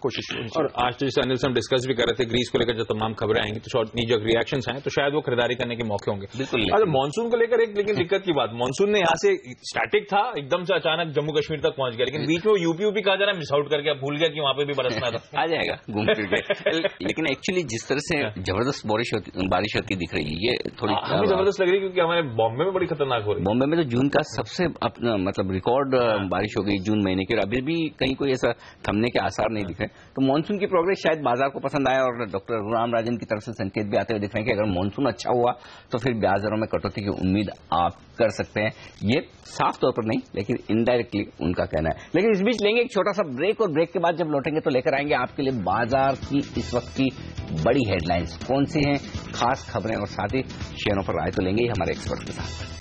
कोशिश। और आज तो जैसे अनिल से हम डिस्कस भी कर रहे थे, ग्रीस को लेकर जो तमाम खबरें आएंगी तो शॉर्ट नीजक रिएक्शंस हैं, तो शायद वो खरीदारी करने के मौके होंगे। बिल्कुल। अगर मानसून को लेकर एक लेकिन दिक्कत की बात, मानसून ने यहाँ से स्टैटिक था, एकदम से अचानक जम्मू कश्मीर तक पहुंच गया, लेकिन बीच में यूपी कहा जा रहा है मिस आउट करके, भूल गया कि वहां पे भी बरसना था। आ जाएगा घूम फिर के। लेकिन एक्चुअली जिस तरह से जबरदस्त बारिश होती दिख रही है, ये थोड़ी हमें जबरदस्त लग रही है, क्योंकि हमारे बॉम्बे में बड़ी खतरनाक हो रही है। बॉम्बे में तो जून का सबसे मतलब रिकॉर्ड बारिश हो गई जून महीने की, और अभी भी कहीं कोई ऐसा थमने के आसार नहीं दिख रहे। तो मानसून की प्रोग्रेस शायद बाजार को पसंद आया, और डॉक्टर रघुराम राजन की तरफ से संकेत भी आते हुए दिख रहे हैं कि अगर मानसून अच्छा हुआ तो फिर ब्याज दरों में कटौती की उम्मीद आप कर सकते हैं। ये साफ तौर पर नहीं, लेकिन इनडायरेक्टली उनका कहना है। लेकिन इस बीच लेंगे एक छोटा सा ब्रेक, और ब्रेक के बाद जब लौटेंगे तो लेकर आएंगे आपके लिए बाजार की इस वक्त की बड़ी हेडलाइंस कौन सी हैं, खास खबरें, और साथ ही शेयरों पर राय तो लेंगे ही हमारे एक्सपर्ट के साथ।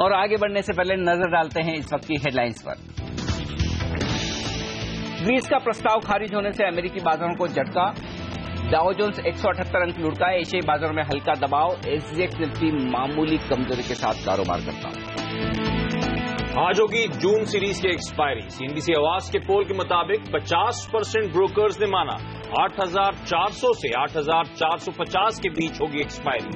और आगे बढ़ने से पहले नजर डालते हैं इस वक्त की हेडलाइंस पर। ग्रीस का प्रस्ताव खारिज होने से अमेरिकी बाजारों को झटका, डाउ जोन्स 178 अंक लुढ़का, एशियाई बाजारों में हल्का दबाव, एसजीएक्स निफ्टी मामूली कमजोरी के साथ कारोबार करता। आज होगी जून सीरीज की एक्सपायरी। सीएनबीसी आवाज के पोल के मुताबिक 50% ब्रोकर्स ने माना 8,400 से 8,450 के बीच होगी एक्सपायरी।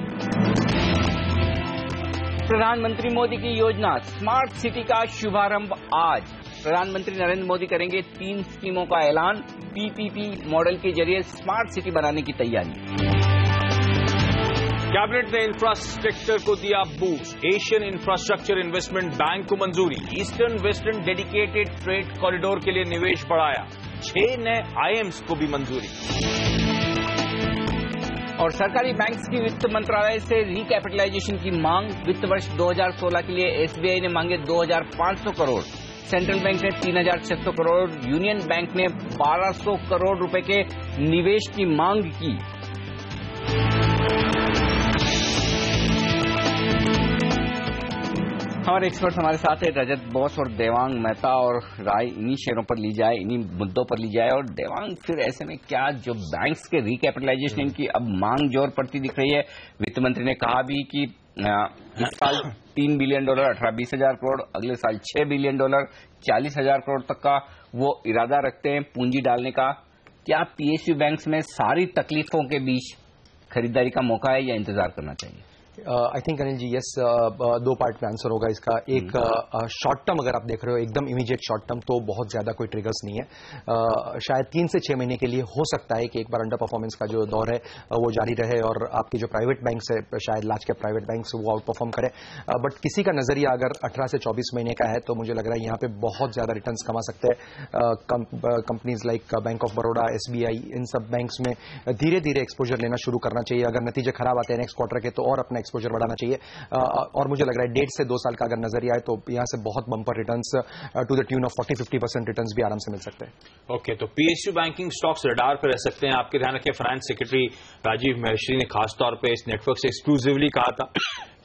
प्रधानमंत्री मोदी की योजना स्मार्ट सिटी का शुभारंभ आज। प्रधानमंत्री नरेंद्र मोदी करेंगे 3 स्कीमों का ऐलान, पीपीपी मॉडल के जरिए स्मार्ट सिटी बनाने की तैयारी। कैबिनेट ने इंफ्रास्ट्रक्चर को दिया boost, Asian infrastructure investment bank को मंजूरी, eastern western dedicated freight corridor के लिए निवेश बढ़ाया। 6 नए IIMs को भी मंजूरी। और सरकारी बैंक्स की वित्त मंत्रालय से रिकैपिटलाइजेशन की मांग। वित्त वर्ष 2016 के लिए SBI ने मांगे 2,500 करोड़, सेंट्रल बैंक ने 3,600 करोड़, यूनियन बैंक ने 1,200 करोड़ रुपए के निवेश की मांग की। हमारे एक्सपर्ट हमारे साथ है, रजत बोस और देवांग मेहता, और राय इन्हीं शेयरों पर ली जाए, इन्हीं मुद्दों पर ली जाए। और देवांग, फिर ऐसे में क्या जो बैंक्स के रिकैपिटलाइजेशन की अब मांग जोर पड़ती दिख रही है। वित्त मंत्री ने कहा भी कि इस साल $3 बिलियन 18-20 हजार करोड़, अगले साल $6 बिलियन 40 हजार करोड़ तक का वो इरादा रखते हैं पूंजी डालने का। क्या PSU बैंक्स में सारी तकलीफों के बीच खरीदारी का मौका है या इंतजार करना चाहिए? I think Anil ji, yes, 2 part में आंसर होगा इसका। एक शॉर्ट टर्म अगर आप देख रहे हो, एकदम इमीडिएट शॉर्ट टर्म, तो बहुत ज्यादा कोई ट्रिगर्स नहीं है। शायद 3 से 6 महीने के लिए हो सकता है कि एक बार अंडर परफॉर्मेंस का जो दौर है वो जारी रहे और आपकी जो प्राइवेट बैंक्स है, शायद लार्ज कैप प्राइवेट बैंक्स, वो आउट परफॉर्म करे। बट किसी का नजरिया अगर 18 से 24 महीने का है तो मुझे लग रहा है यहाँ पे बहुत ज्यादा रिटर्न्स कमा सकते हैं companies like bank of Baroda, SBI, इन सब बैंक्स में धीरे धीरे एक्सपोजर लेना शुरू करना चाहिए। अगर नतीजे खराब आते हैं नेक्स्ट क्वार्टर के तो और अपना एक्सपोजर बढ़ाना चाहिए। और मुझे लग रहा है 1.5 से 2 साल का अगर नजरिया है तो यहां से बहुत bumper returns to the tune of 40-50% returns भी आराम से मिल सकते हैं। ओके, तो PSU बैंकिंग स्टॉक्स रडार पर रह सकते हैं। आपके ध्यान रखें, फाइनेंस सेक्रेटरी राजीव महर्षि ने खासतौर पर इस नेटवर्क से एक्सक्लूसिवली कहा था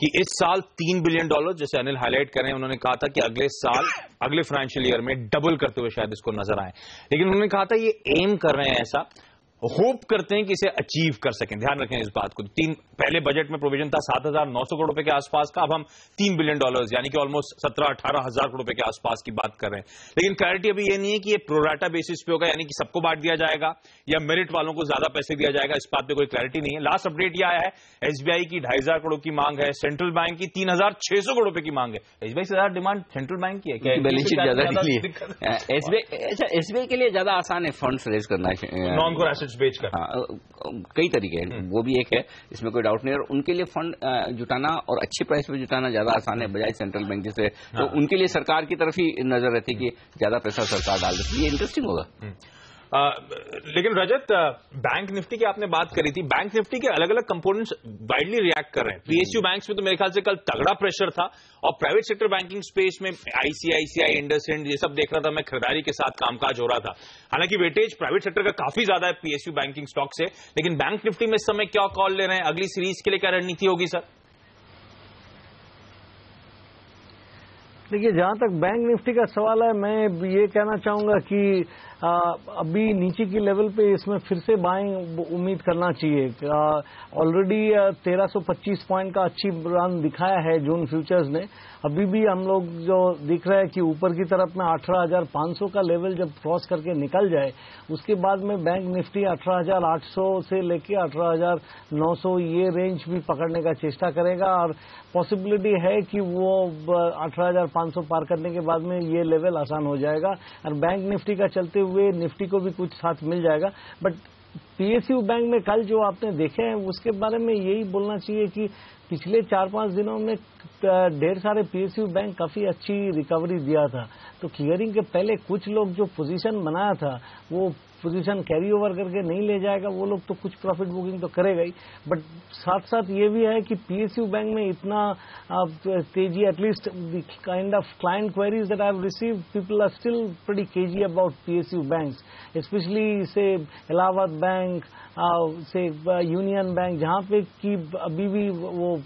कि इस साल $3 बिलियन, जैसे अनिल हाईलाइट करें, उन्होंने कहा था कि अगले साल, अगले फाइनेंशियल ईयर में डबल करते हुए शायद इसको नजर आए। लेकिन उन्होंने कहा था ये एम कर रहे हैं, ऐसा होप करते हैं कि इसे अचीव कर सकें। ध्यान रखें इस बात को। पहले बजट में प्रोविजन था 7,900 करोड़ रुपए के आसपास का, अब हम $3 बिलियन यानी कि ऑलमोस्ट 17-18 हजार करोड़ रुपए के आसपास की बात कर रहे हैं। लेकिन क्लैरिटी अभी ये नहीं है कि ये प्रोराटा बेसिस पे होगा, यानी कि सबको बांट दिया जाएगा या मेरिट वालों को ज्यादा पैसे दिया जाएगा, इस बात पे कोई क्लैरिटी नहीं है। लास्ट अपडेट यह आया है, SBI की 2,500 करोड़ की मांग है, सेंट्रल बैंक की 3,600 करोड़ रुपए की मांग है। SBI से ज्यादा डिमांड सेंट्रल बैंक की है। बैलेंस शीट ज्यादा निकली है। SBI के लिए ज्यादा आसान है फंड्स रेज करना, नॉन कोर एसेट्स बेचकर। कई तरीके हैं, वो भी एक है, इसमें कोई डाउट नहीं। और उनके लिए फंड जुटाना और अच्छे प्राइस पे जुटाना ज्यादा आसान है बजाय सेंट्रल बैंक जैसे। तो उनके लिए सरकार की तरफ ही नजर रहती है कि ज्यादा पैसा सरकार डाल देती है। ये इंटरेस्टिंग होगा। लेकिन रजत, बैंक निफ्टी की आपने बात करी थी, बैंक निफ्टी के अलग अलग कंपोनेंट्स वाइडली रिएक्ट कर रहे हैं। PSU बैंक्स में तो मेरे ख्याल से कल तगड़ा प्रेशर था, और प्राइवेट सेक्टर बैंकिंग स्पेस में ICICI, इंडसइंड, ये सब देख रहा था मैं, खरीदारी के साथ कामकाज हो रहा था। हालांकि वेटेज प्राइवेट सेक्टर का काफी ज्यादा है PSU बैंकिंग स्टॉक से। लेकिन बैंक निफ्टी में इस समय क्या कॉल ले रहे हैं, अगली सीरीज के लिए क्या रणनीति होगी सर? देखिए, जहां तक बैंक निफ्टी का सवाल है, मैं ये कहना चाहूंगा कि अभी नीचे की लेवल पे इसमें फिर से बाइंग उम्मीद करना चाहिए। ऑलरेडी 1325 पॉइंट का अच्छी रन दिखाया है जून फ्यूचर्स ने। अभी भी हम लोग जो दिख रहा है कि ऊपर की तरफ में 18,500 का लेवल जब क्रॉस करके निकल जाए, उसके बाद में बैंक निफ्टी 18,800 से लेके 18,900 ये रेंज भी पकड़ने का चेष्टा करेगा। और पॉसिबिलिटी है कि वो 18,500 पार करने के बाद में ये लेवल आसान हो जाएगा और बैंक निफ्टी का चलते हुए निफ्टी को भी कुछ साथ मिल जाएगा। बट PSU बैंक में कल जो आपने देखे हैं उसके बारे में यही बोलना चाहिए कि पिछले 4-5 दिनों में ढेर सारे PSU बैंक काफी अच्छी रिकवरी दिया था। तो क्लियरिंग के पहले कुछ लोग जो पोजीशन बनाया था वो पोजीशन कैरी ओवर करके नहीं ले जाएगा, वो लोग तो कुछ प्रॉफिट बुकिंग तो करेगा ही। बट साथ साथ ये भी है कि PSU बैंक में इतना तेजी, at least the kind of client queries that I have received, people are still pretty cagey about PSU banks, specially say Allahabad Bank, say Union Bank, जहां पे कि अभी भी वो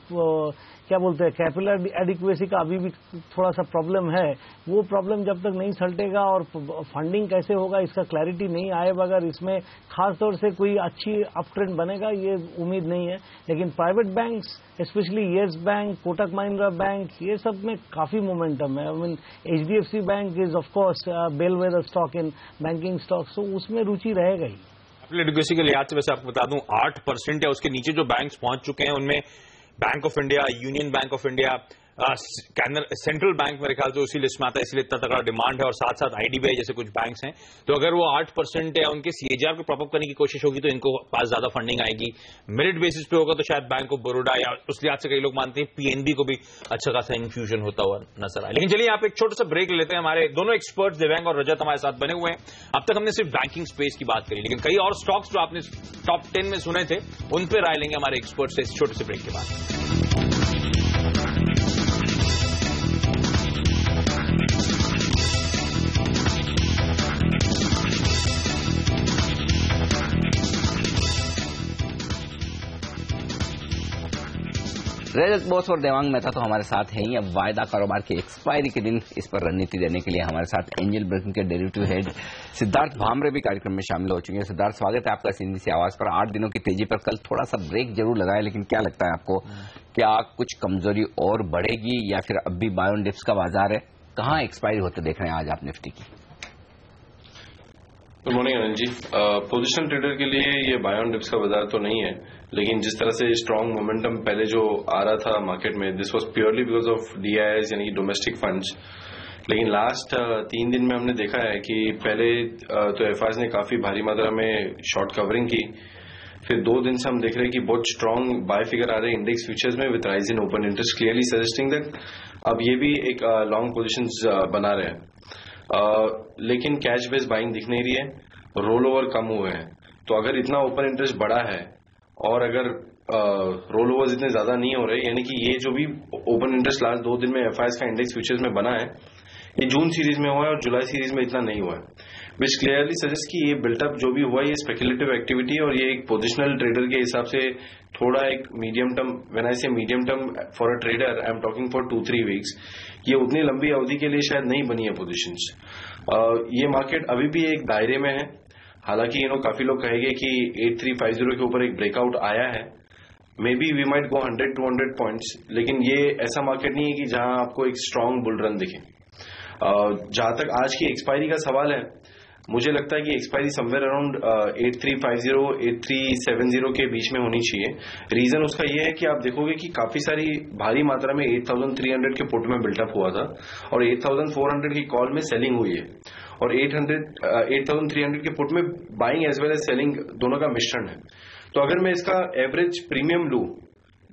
क्या बोलते हैं, कैपिटल एडिक्वेसी का अभी भी थोड़ा सा प्रॉब्लम है। वो प्रॉब्लम जब तक नहीं सल्टेगा और फंडिंग कैसे होगा इसका क्लैरिटी नहीं आए बगैर इसमें खास तौर से कोई अच्छी अप ट्रेंड बनेगा ये उम्मीद नहीं है। लेकिन private banks, specially Yes Bank, Kotak Mahindra bank, ये सब में काफी मोमेंटम है। I mean HDFC bank is of course bellwether stock in banking stock, so उसमें रुचि रहेगा ही। एडिक्वेसी के लिहाज से वैसे आपको बता दूं 8% या उसके नीचे जो बैंक्स पहुंच चुके हैं उनमें bank of India, union bank of India, central bank मेरे ख्याल से उसी लिस्ट में आता है, इसलिए इतना तगड़ा डिमांड है, और साथ साथ आईडीबीआई जैसे कुछ बैंक्स हैं। तो अगर वो 8% या उनके सीएजीआर को प्रॉप अप करने की कोशिश होगी तो इनको पास ज्यादा फंडिंग आएगी। मेरिट बेसिस पे होगा तो शायद बैंक ऑफ बड़ौदा या उस लिहाज से कई लोग मानते हैं पीएनबी को भी अच्छा खासा इन्फ्यूजन होता हुआ नजर आए। लेकिन चलिए आप एक छोटा सा ब्रेक लेते हैं। हमारे दोनों एक्सपर्ट्स दिव्यांग और रजत हमारे साथ बने हुए हैं। अब तक हमने सिर्फ बैंकिंग स्पेस की बात करी, लेकिन कई और स्टॉक्स जो आपने टॉप 10 में सुने थे उन पर राय लेंगे हमारे एक्सपर्ट से इस छोटे से ब्रेक के बाद। रजत बोस और देवांग मेहता तो हमारे साथ हैं ही। अब वायदा कारोबार के एक्सपायरी के दिन इस पर रणनीति देने के लिए हमारे साथ एंजल ब्रोकिंग के डेरिवेटिव हेड सिद्धार्थ भामरे भी कार्यक्रम में शामिल हो चुके हैं। सिद्धार्थ, स्वागत है आपका सीएनबीसी आवाज पर। 8 दिनों की तेजी पर कल थोड़ा सा ब्रेक जरूर लगाया, लेकिन क्या लगता है आपको, क्या कुछ कमजोरी और बढ़ेगी या फिर अब भी बाय ऑन डिप्स का बाजार है? कहां एक्सपायरी होते देख रहे हैं आज आप निफ्टी की? Good morning Anil ji. Positional trader के लिए ये बाय ऑन डिप्स का बाजार तो नहीं है, लेकिन जिस तरह से स्ट्रांग मोमेंटम पहले जो आ रहा था मार्केट में, this was purely because of DIIs यानी डोमेस्टिक फंड्स। लेकिन लास्ट 3 दिन में हमने देखा है कि पहले तो एफआईएस ने काफी भारी मात्रा में शॉर्ट कवरिंग की, फिर 2 दिन से हम देख रहे हैं कि बहुत स्ट्रांग बाय फिगर आ रहे हैं इंडेक्स फ्यूचर्स में with rise in open interest, clearly suggesting that अब ये भी एक लॉन्ग पोजिशंस बना रहे हैं। लेकिन कैश बेस्ड बाइंग दिख नहीं रही है, रोल ओवर कम हुए हैं। तो अगर इतना ओपन इंटरेस्ट बढ़ा है और अगर रोल ओवर्स इतने ज्यादा नहीं हो रहे, यानी कि ये जो भी ओपन इंटरेस्ट लास्ट 2 दिन में एफआईएस का इंडेक्स फ्यूचर्स में बना है, ये जून सीरीज में हुआ है और जुलाई सीरीज में इतना नहीं हुआ है, विच क्लियरली सजेस्ट कि ये बिल्टअप जो भी हुआ है ये स्पेकुलेटिव एक्टिविटी है और ये एक पोजिशनल ट्रेडर के हिसाब से थोड़ा एक मीडियम टर्म, व्हेन आई से medium term for a trader I am talking for 2-3 weeks, ये उतनी लंबी अवधि के लिए शायद नहीं बनी है पोजिशंस। ये मार्केट अभी भी एक दायरे में है। हालांकि काफी लोग कहेंगे कि 8350 के ऊपर एक ब्रेकआउट आया है, maybe we might go 100-200 points, लेकिन ये ऐसा मार्केट नहीं है कि जहां आपको एक स्ट्रांग बुल रन दिखे। जहां तक आज की एक्सपायरी का सवाल है, मुझे लगता है कि एक्सपायरी समवेयर अराउंड 8350-8370 के बीच में होनी चाहिए। रीजन उसका ये है कि आप देखोगे कि काफी सारी भारी मात्रा में 8300 के पुट में बिल्टअप हुआ था और 8400 की कॉल में सेलिंग हुई है और 8300 के पुट में buying as well as selling दोनों का मिश्रण है। तो अगर मैं इसका एवरेज प्रीमियम लूं,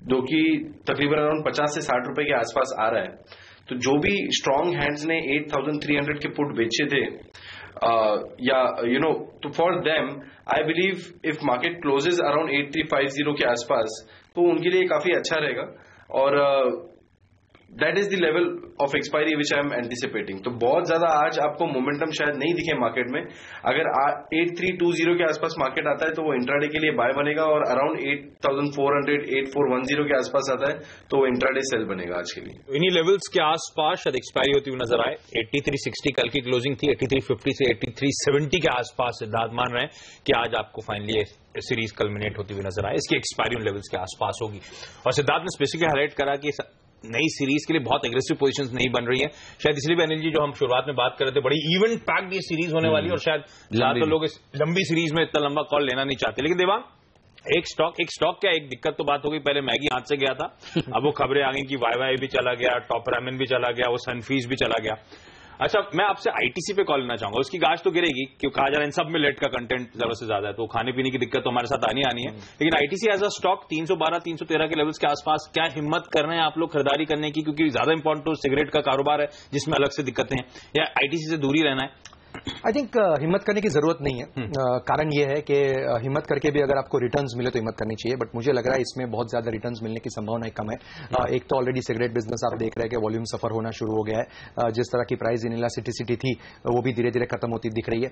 जो कि तकरीबन अराउंड 50 से 60 रुपए के आसपास आ रहा है, तो जो भी स्ट्रांग हैंड्स ने 8300 के पुट बेचे थे तो for them I believe if market closes around 8350 के आसपास, तो उनके लिए काफी अच्छा रहेगा और that is the level of expiry which I am anticipating. तो बहुत ज्यादा आज आपको मोमेंटम शायद नहीं दिखे मार्केट में। अगर 8320 के आसपास मार्केट आता है तो वो इंट्राडे के लिए बाय बनेगा और अराउंड 8400-8410 के आसपास आता है तो वो इंट्राडे सेल बनेगा आज के लिए। इन्हीं लेवल्स के आसपास शायद एक्सपायरी होती हुई नजर आए। 8360 कल की क्लोजिंग थी, 8350 से 8370 के आसपास सिद्धार्थ मान रहे हैं कि आज आपको फाइनली सीरीज कल्मिनेट होती हुई नजर आए, इसकी एक्सपायरी उन लेवल्स के आसपास होगी। और सिद्धार्थ ने स्पेसिफिकली हाईलाइट करा कि नई सीरीज के लिए बहुत एग्रेसिव पोजीशंस नहीं बन रही है, शायद इसलिए भी अनिल जी जो हम शुरुआत में बात कर रहे थे, बड़ी इवेंट पैक्ड ये सीरीज होने वाली है और शायद ज्यादातर लोग इस लंबी सीरीज में इतना लंबा कॉल लेना नहीं चाहते। लेकिन देवांग, एक स्टॉक क्या, एक दिक्कत तो बात हो गई, पहले मैगी हाथ से गया था, अब वो खबरें आ गई कि वाई भी चला गया, टॉप रामेन भी चला गया, वो सनफीस भी चला गया। अच्छा, मैं आपसे आईटीसी पे कॉल लेना चाहूंगा, उसकी गाज तो गिरेगी क्यों कहा जा रहा है इन सब में लेट का कंटेंट जरूरत से ज्यादा है, तो खाने पीने की दिक्कत तो हमारे साथ आनी है। लेकिन आईटीसी एज अ स्टॉक 312-313 के लेवल्स के आसपास, क्या हिम्मत कर रहे हैं आप लोग खरीदारी करने की, क्योंकि ज्यादा इंपॉर्टेंट तो सिगरेट का कारोबार है जिसमें अलग से दिक्कतें हैं, या आईटीसी से दूरी रहना है? आई थिंक हिम्मत करने की जरूरत नहीं है। कारण यह है कि हिम्मत करके भी अगर आपको रिटर्न्स मिले तो हिम्मत करनी चाहिए, बट मुझे लग रहा है इसमें बहुत ज्यादा रिटर्न्स मिलने की संभावना कम है। एक तो ऑलरेडी सिगरेट बिजनेस आप देख रहे हैं कि वॉल्यूम सफर होना शुरू हो गया है, जिस तरह की प्राइस इनइलास्टिसिटी थी वो भी धीरे धीरे खत्म होती दिख रही है।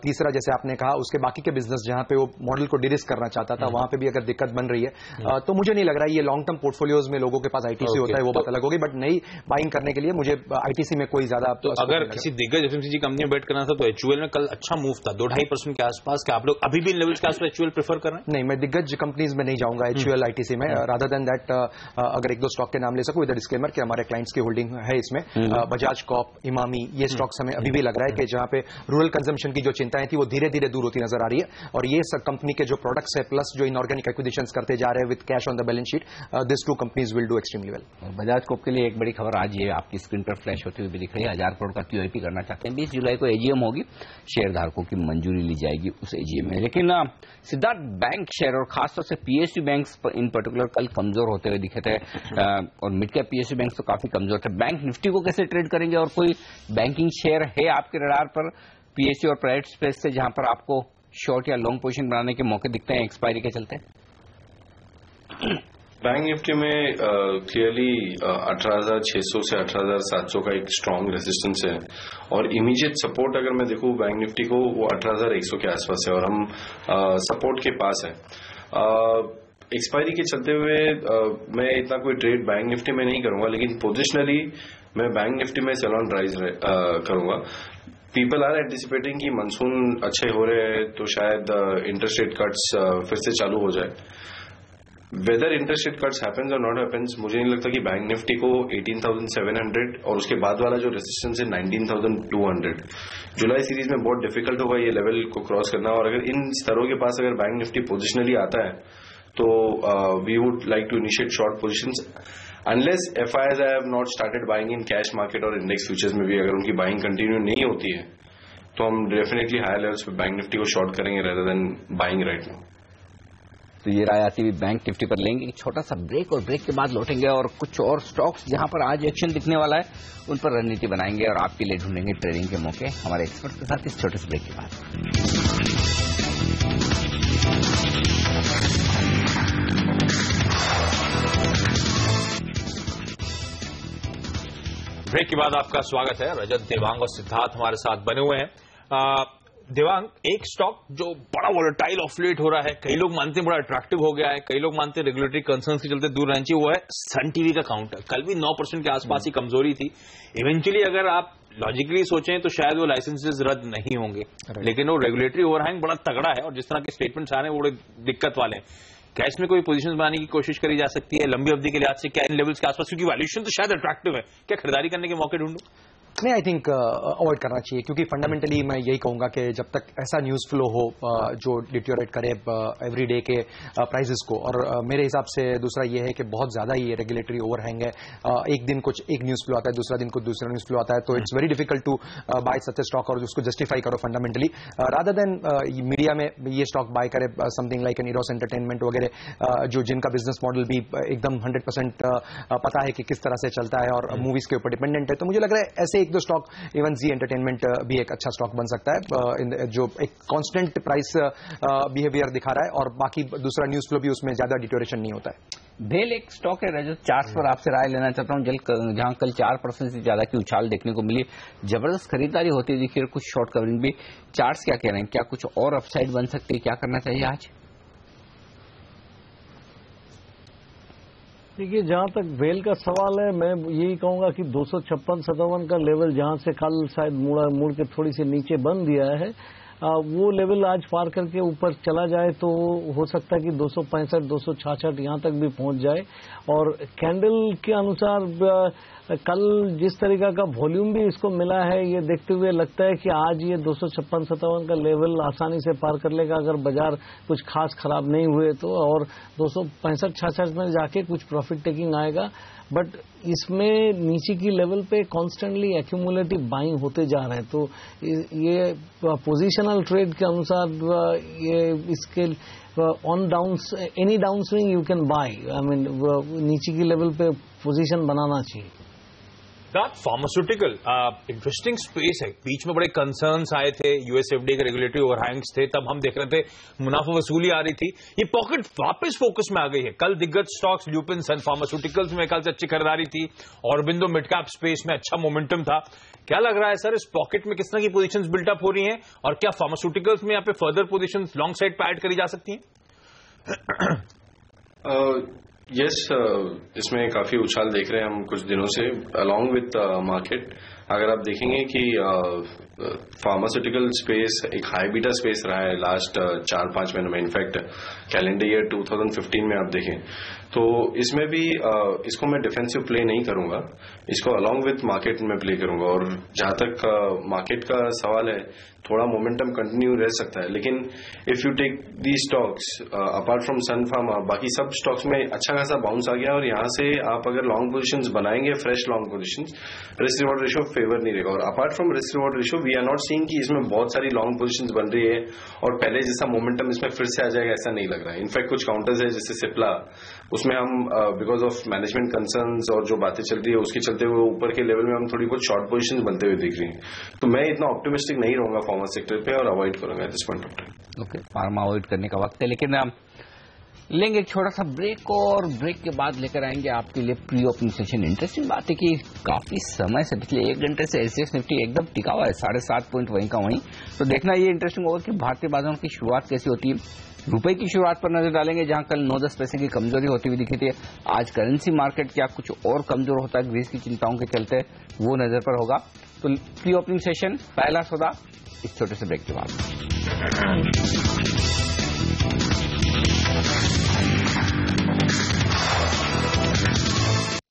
तीसरा, जैसे आपने कहा, उसके बाकी के बिजनेस जहां पे वो मॉडल को डिरिस्क करना चाहता था वहां पे भी अगर दिक्कत बन रही है, तो मुझे नहीं लग रहा है ये लॉन्ग टर्म पोर्टफोलियोज में लोगों के पास आईटीसी होता है वो बात अलग होगी, बट नई बाइंग करने के लिए मुझे आईटीसी में कोई ज्यादा। अगर किसी दिग्गज एफएमसीजी कंपनी में बैठ करना करना था तो HUL में कल अच्छा मूव था 2-2.5% के आसपास। क्या आप लोग अभी भी इन लेवल्स के आसपास HUL प्रेफर कर रहे हैं? नहीं, मैं दिग्गज कंपनीज में नहीं जाऊंगा HUL ITC में। रादर देन दैट अगर 1-2 स्टॉक के नाम ले सकूं, विद डिस्क्लेमर कि हमारे क्लाइंट्स की होल्डिंग है इसमें। बजाज कॉप, इमामी, ये स्टॉक्स हमें अभी भी लग रहा है कि जहां पे रूरल कंजम्पशन की जो चिंताएं थी वो धीरे धीरे दूर होती नजर आ रही है। और ये सब कंपनी के जो प्रोडक्ट्स है प्लस जो इनऑर्गेनिक एक्विजिशंस करते जा रहे हैं with cash on the balance sheet, this 2 companies will do extremely well. Bajaj Corp के लिए एक बड़ी खबर आज ये आपकी स्क्रीन पर फ्लैश होती हुई भी दिख रही है। 1000 करोड़ का QIP करना चाहते हैं। 20 जुलाई को AGM होगी, शेयरधारकों की मंजूरी ली जाएगी उस AGM में। लेकिन सिद्धार्थ, बैंक शेयर और खासतौर से PSU बैंक्स इन पर्टिकुलर कल कमजोर होते हुए दिखे थे और मिड कैप PSU बैंक्स तो काफी कमजोर थे। बैंक निफ्टी को कैसे ट्रेड करेंगे और कोई बैंकिंग शेयर है आपके रडार पर PSU और प्राइवेट स्पेस से जहां पर आपको शॉर्ट या लॉन्ग पोजीशन बनाने के मौके दिखते हैं एक्सपायरी के चलते? बैंक निफ्टी में क्लियरली 18,600 से 18,700 का एक स्ट्रांग रेजिस्टेंस है और इमीडिएट सपोर्ट अगर मैं देखूं बैंक निफ्टी को वो 18,100 के आसपास है और हम सपोर्ट के पास है। एक्सपायरी के चलते हुए मैं इतना कोई ट्रेड बैंक निफ्टी में नहीं करूंगा, लेकिन पोजिशनली मैं बैंक निफ्टी में सेल ऑन राइज करूंगा। पीपल आर एंटिसिपेटिंग कि मानसून अच्छे हो रहे हैं तो शायद इंटरेस्ट रेट कट्स फिर से चालू हो जाए। Whether interest rate cuts happens और नॉट हैपेंस, मुझे नहीं लगता कि बैंक निफ्टी को 18,700 और उसके बाद वाला जो रेजिस्टेंस है 19,200 जुलाई सीरीज में बहुत डिफिकल्ट होगा ये लेवल को क्रॉस करना। और अगर इन स्तरों के पास अगर बैंक निफ्टी पोजिशनली आता है तो we would like to initiate short positions unless FIs I have not started buying in cash market और इंडेक्स फ्यूचर्स में भी अगर उनकी बाइंग कंटिन्यू नहीं होती है तो हम डेफिनेटली हायर लेवल्स पे बैंक निफ्टी को शॉर्ट करेंगे rather than buying right now. तो ये राय आती हुई बैंक निफ्टी पर लेंगे। एक छोटा सा ब्रेक और ब्रेक के बाद लौटेंगे और कुछ और स्टॉक्स जहां पर आज एक्शन दिखने वाला है उन पर रणनीति बनाएंगे और आपके लिए ढूंढेंगे ट्रेडिंग के मौके हमारे एक्सपर्ट के साथ इस छोटे से ब्रेक के बाद। ब्रेक के बाद आपका स्वागत है। रजत, देवांग और सिद्धार्थ हमारे साथ बने हुए हैं। देवांग, एक स्टॉक जो बड़ा वोलेटाइल ऑफ लेट हो रहा है, कई लोग मानते हैं बड़ा अट्रैक्टिव हो गया है, कई लोग मानते हैं रेगुलेटरी कंसर्न्स के चलते दूर रहना चाहिए, वो है सन टीवी का काउंटर। कल भी 9% के आसपास ही कमजोरी थी। इवेंचुअली अगर आप लॉजिकली सोचें तो शायद वो लाइसेंसेज रद्द नहीं होंगे, लेकिन वो रेगुलेटरी ओवरहैंग बड़ा तगड़ा है और जिस तरह के स्टेटमेंट्स आ रहे हैं वो बड़े दिक्कत वाले हैं। क्या इसमें कोई पोजीशन बनाने की कोशिश करी जा सकती है लंबी अवधि के लिहाज से? क्या इन लेवल्स के आसपास, क्योंकि वैल्यूएशन तो शायद अट्रैक्टिव है, क्या खरीदारी करने के मौके ढूंढूं? नहीं, आई थिंक अवॉइड करना चाहिए क्योंकि फंडामेंटली मैं यही कहूंगा कि जब तक ऐसा न्यूज फ्लो हो जो डिटोरेट करे एवरी डे के प्राइसेस को, और मेरे हिसाब से दूसरा ये है कि बहुत ज्यादा ही रेगुलेटरी ओवरहैंग है। एक दिन कुछ एक न्यूज फ्लो आता है, दूसरा दिन कुछ दूसरा न्यूज फ्लो आता है, तो it's very difficult to buy such a stock और उसको जस्टिफाई करो फंडामेंटली, रादर देन मीडिया में ये स्टॉक बाय करे something like an Eros entertainment वगैरह, जो जिनका बिजनेस मॉडल भी एकदम 100% पता है कि किस तरह से चलता है और मूवीज के ऊपर डिपेंडेंट है। तो मुझे लग रहा है ऐसे एक दो स्टॉक, इवन जी एंटरटेनमेंट भी एक अच्छा स्टॉक बन सकता है जो एक कांस्टेंट प्राइस बिहेवियर दिखा रहा है और बाकी दूसरा न्यूज फ्लो भी उसमें ज्यादा डिटोरेशन नहीं होता है। भेल एक स्टॉक है रजत, चार्ट्स पर आपसे राय लेना चाहता हूं। जहां कल 4% से ज्यादा की उछाल देखने को मिली, जबरदस्त खरीदारी होती दिखी और कुछ शॉर्ट कवरिंग भी। चार्ट्स क्या कह रहे हैं, क्या कुछ और अपसाइड बन सकती है, क्या करना चाहिए आज? देखिए, जहां तक वेल का सवाल है, मैं यही कहूंगा कि 256-57 का लेवल जहां से कल शायद मुड़ के थोड़ी सी नीचे बन दिया है, वो लेवल आज पार करके ऊपर चला जाए तो हो सकता है कि 265-266 यहां तक भी पहुंच जाए। और कैंडल के अनुसार कल जिस तरीका का वॉल्यूम भी इसको मिला है, ये देखते हुए लगता है कि आज ये 256-57 का लेवल आसानी से पार कर लेगा अगर बाजार कुछ खास खराब नहीं हुए तो, और 265-66 में जाके कुछ प्रॉफिट टेकिंग आएगा। बट इसमें नीचे की लेवल पे कॉन्स्टेंटली एक्यूमुलेटिव बाइंग होते जा रहे हैं, तो ये पोजिशनल ट्रेड के अनुसार ये इसके on down any down swing you can buy, I mean नीचे की लेवल पे पोजीशन बनाना चाहिए। फार्मास्यूटिकल इंटरेस्टिंग स्पेस है। बीच में बड़े कंसर्न्स आए थे, यूएस FDA के रेगुलेटरी ओवरहैंग्स थे, तब हम देख रहे थे मुनाफा वसूली आ रही थी। ये पॉकेट वापस फोकस में आ गई है। कल दिग्गज स्टॉक्स ल्यूपिन, सन फार्मास्यूटिकल्स में कल से अच्छी खरीदारी थी, ऑरबिंदो मिड कैप स्पेस में अच्छा मोमेंटम था। क्या लग रहा है सर, इस पॉकेट में किस तरह की पोजीशंस बिल्टअप हो रही हैं और क्या फार्मास्यूटिकल्स में यहाँ पे फर्दर पोजीशंस लॉन्ग साइड पे ऐड करी जा सकती हैं? यस, इसमें काफी उछाल देख रहे हैं हम कुछ दिनों से अलोंग विथ मार्केट। अगर आप देखेंगे कि फार्मास्यूटिकल स्पेस एक हाई बीटा स्पेस रहा है लास्ट 4-5 महीनों में, इनफैक्ट कैलेंडर ईयर 2015 में आप देखें तो इसमें भी इसको मैं डिफेंसिव प्ले नहीं करूंगा, इसको अलॉन्ग विथ मार्केट में प्ले करूंगा। और जहां तक मार्केट का सवाल है, थोड़ा मोमेंटम कंटिन्यू रह सकता है, लेकिन if you take the stocks apart from Sun Pharma, बाकी सब स्टॉक्स में अच्छा खासा बाउंस आ गया और यहां से आप अगर लॉन्ग पोजीशंस बनाएंगे, fresh long positions, risk reward ratio favour नहीं रहेगा। और apart from risk reward ratio we are not seeing कि इसमें बहुत सारी लॉन्ग पोजीशंस बन रही है और पहले जैसा मोमेंटम इसमें फिर से आ जाएगा, ऐसा नहीं लग रहा है। इनफैक्ट कुछ काउंटर्स है जैसे सिप्ला, उसमें हम बिकॉज ऑफ मैनेजमेंट कंसर्न्स और जो बातें चल रही है उसके चलते हुए ऊपर के लेवल में हम थोड़ी बहुत शॉर्ट पोजीशंस बनते हुए दिख रही हैं। तो मैं इतना ऑप्टिमिस्टिक नहीं रहूंगा फार्मा सेक्टर पे और अवॉइड करूंगा this point of time. Okay, pharma avoid करने का वक्त है, लेकिन हम लेंगे एक छोटा सा ब्रेक और ब्रेक के बाद लेकर आएंगे आपके लिए प्री ओपनिंग सेशन। इंटरेस्टिंग बात है कि काफी समय से, पिछले 1 घंटे से एसजीएक्स निफ्टी एकदम टिका हुआ है, 7.5 पॉइंट वहीं का वहीं। तो देखना ये इंटरेस्टिंग होगा कि भारतीय बाजारों की शुरुआत कैसी होती है। रुपए की शुरुआत पर नजर डालेंगे, जहां कल 9-10 पैसे की कमजोरी होती हुई दिखी थी। आज करेंसी मार्केट क्या कुछ और कमजोर होता है ग्रीस की चिंताओं के चलते, वो नजर पर होगा। तो प्री ओपनिंग सेशन पहला सौदा इस छोटे से ब्रेक के बाद।